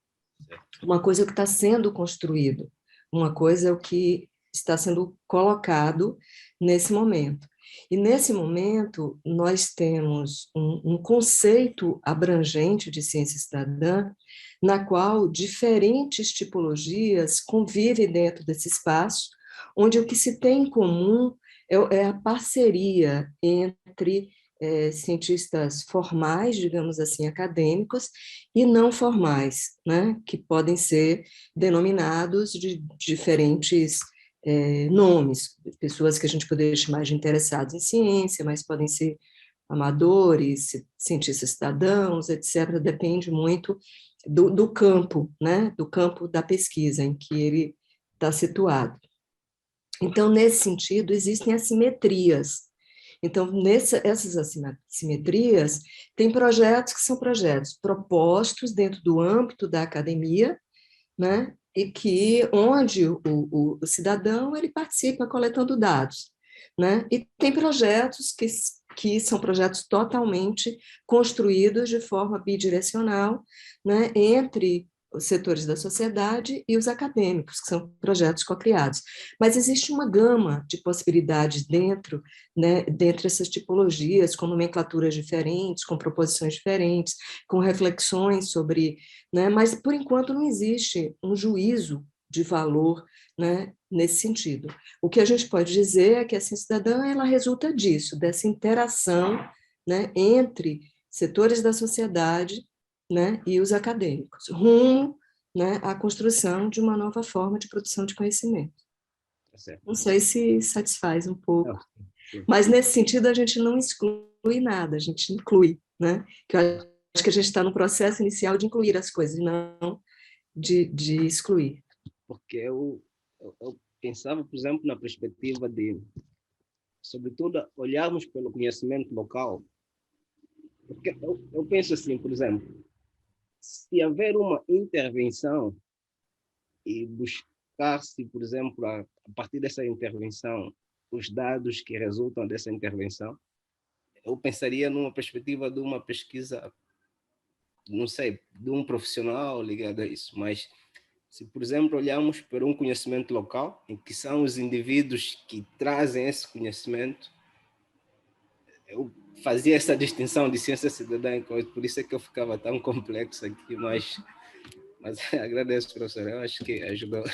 Uma coisa é o que está sendo construído, uma coisa é o que está sendo colocado nesse momento. E nesse momento, nós temos um conceito abrangente de ciência cidadã, na qual diferentes tipologias convivem dentro desse espaço, onde o que se tem em comum é a parceria entre cientistas formais, digamos assim, acadêmicos, e não formais, né, que podem ser denominados de diferentes nomes, pessoas que a gente poderia chamar de interessados em ciência, mas podem ser amadores, cientistas cidadãos, etc., depende muito do campo, né, do campo da pesquisa em que ele está situado. Então, nesse sentido, existem assimetrias. Então, essas assimetrias, tem projetos que são projetos propostos dentro do âmbito da academia, né, e que onde o cidadão ele participa coletando dados, né, e tem projetos que são projetos totalmente construídos de forma bidirecional, né, entre os setores da sociedade e os acadêmicos, que são projetos co-criados. Mas existe uma gama de possibilidades dentro, né, dentre essas tipologias, com nomenclaturas diferentes, com proposições diferentes, com reflexões sobre, né, mas, por enquanto, não existe um juízo de valor, né, nesse sentido. O que a gente pode dizer é que a ciência cidadã ela resulta disso, dessa interação, né, entre setores da sociedade, né, e os acadêmicos, rumo, né, à construção de uma nova forma de produção de conhecimento. Não sei se satisfaz um pouco, mas nesse sentido a gente não exclui nada, a gente inclui, né? Que eu acho que a gente está no processo inicial de incluir as coisas, não de excluir. Porque eu pensava, por exemplo, na perspectiva de, sobretudo, olharmos pelo conhecimento local, porque eu penso assim, por exemplo, se haver uma intervenção e buscar-se, por exemplo, a partir dessa intervenção, os dados que resultam dessa intervenção, eu pensaria numa perspectiva de uma pesquisa, não sei, de um profissional ligado a isso, mas se, por exemplo, olharmos para um conhecimento local, em que são os indivíduos que trazem esse conhecimento, eu fazia essa distinção de ciência cidadã e coisa, por isso é que eu ficava tão complexo aqui, mas agradeço, professor, eu acho que ajudou.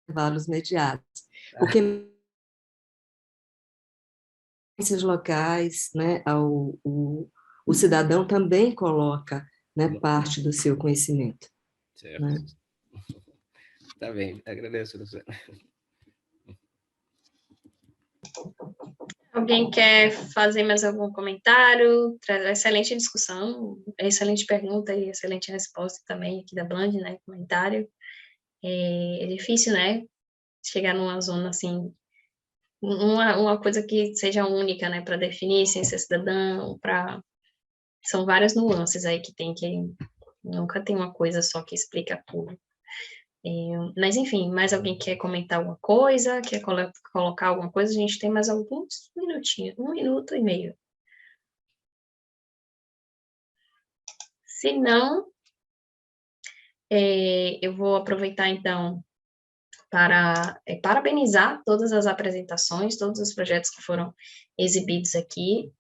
Intervalos mediados, porque ciências locais, né, o cidadão também coloca, né, parte do seu conhecimento. Certo. Né? Tá bem, agradeço, professor. Alguém quer fazer mais algum comentário? Excelente discussão, excelente pergunta e excelente resposta também aqui da Bland, né? Comentário. É difícil, né? Chegar numa zona assim, uma coisa que seja única, né? Para definir ciência cidadã, são várias nuances aí que nunca tem uma coisa só que explica tudo. Mas, enfim, mais alguém quer comentar alguma coisa? Quer colocar alguma coisa? A gente tem mais alguns minutinhos, 1 minuto e meio. Se não, eu vou aproveitar, então, para parabenizar todas as apresentações, todos os projetos que foram exibidos aqui.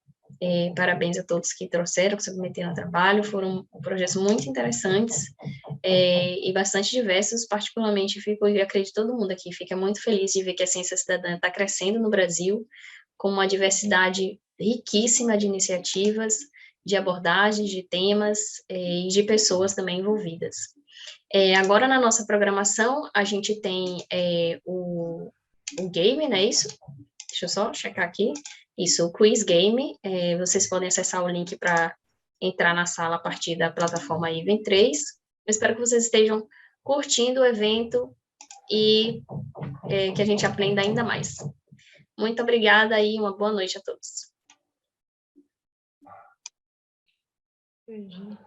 Parabéns a todos que trouxeram, que submeteram ao trabalho, foram projetos muito interessantes e bastante diversos, particularmente e acredito todo mundo aqui fica muito feliz de ver que a ciência cidadã está crescendo no Brasil, com uma diversidade riquíssima de iniciativas, de abordagens, de temas e de pessoas também envolvidas. Agora, na nossa programação, a gente tem o game, não é isso? Deixa eu só checar aqui. Isso, o Quiz Game, vocês podem acessar o link para entrar na sala a partir da plataforma Even 3. Eu espero que vocês estejam curtindo o evento e que a gente aprenda ainda mais. Muito obrigada e uma boa noite a todos. Entendi.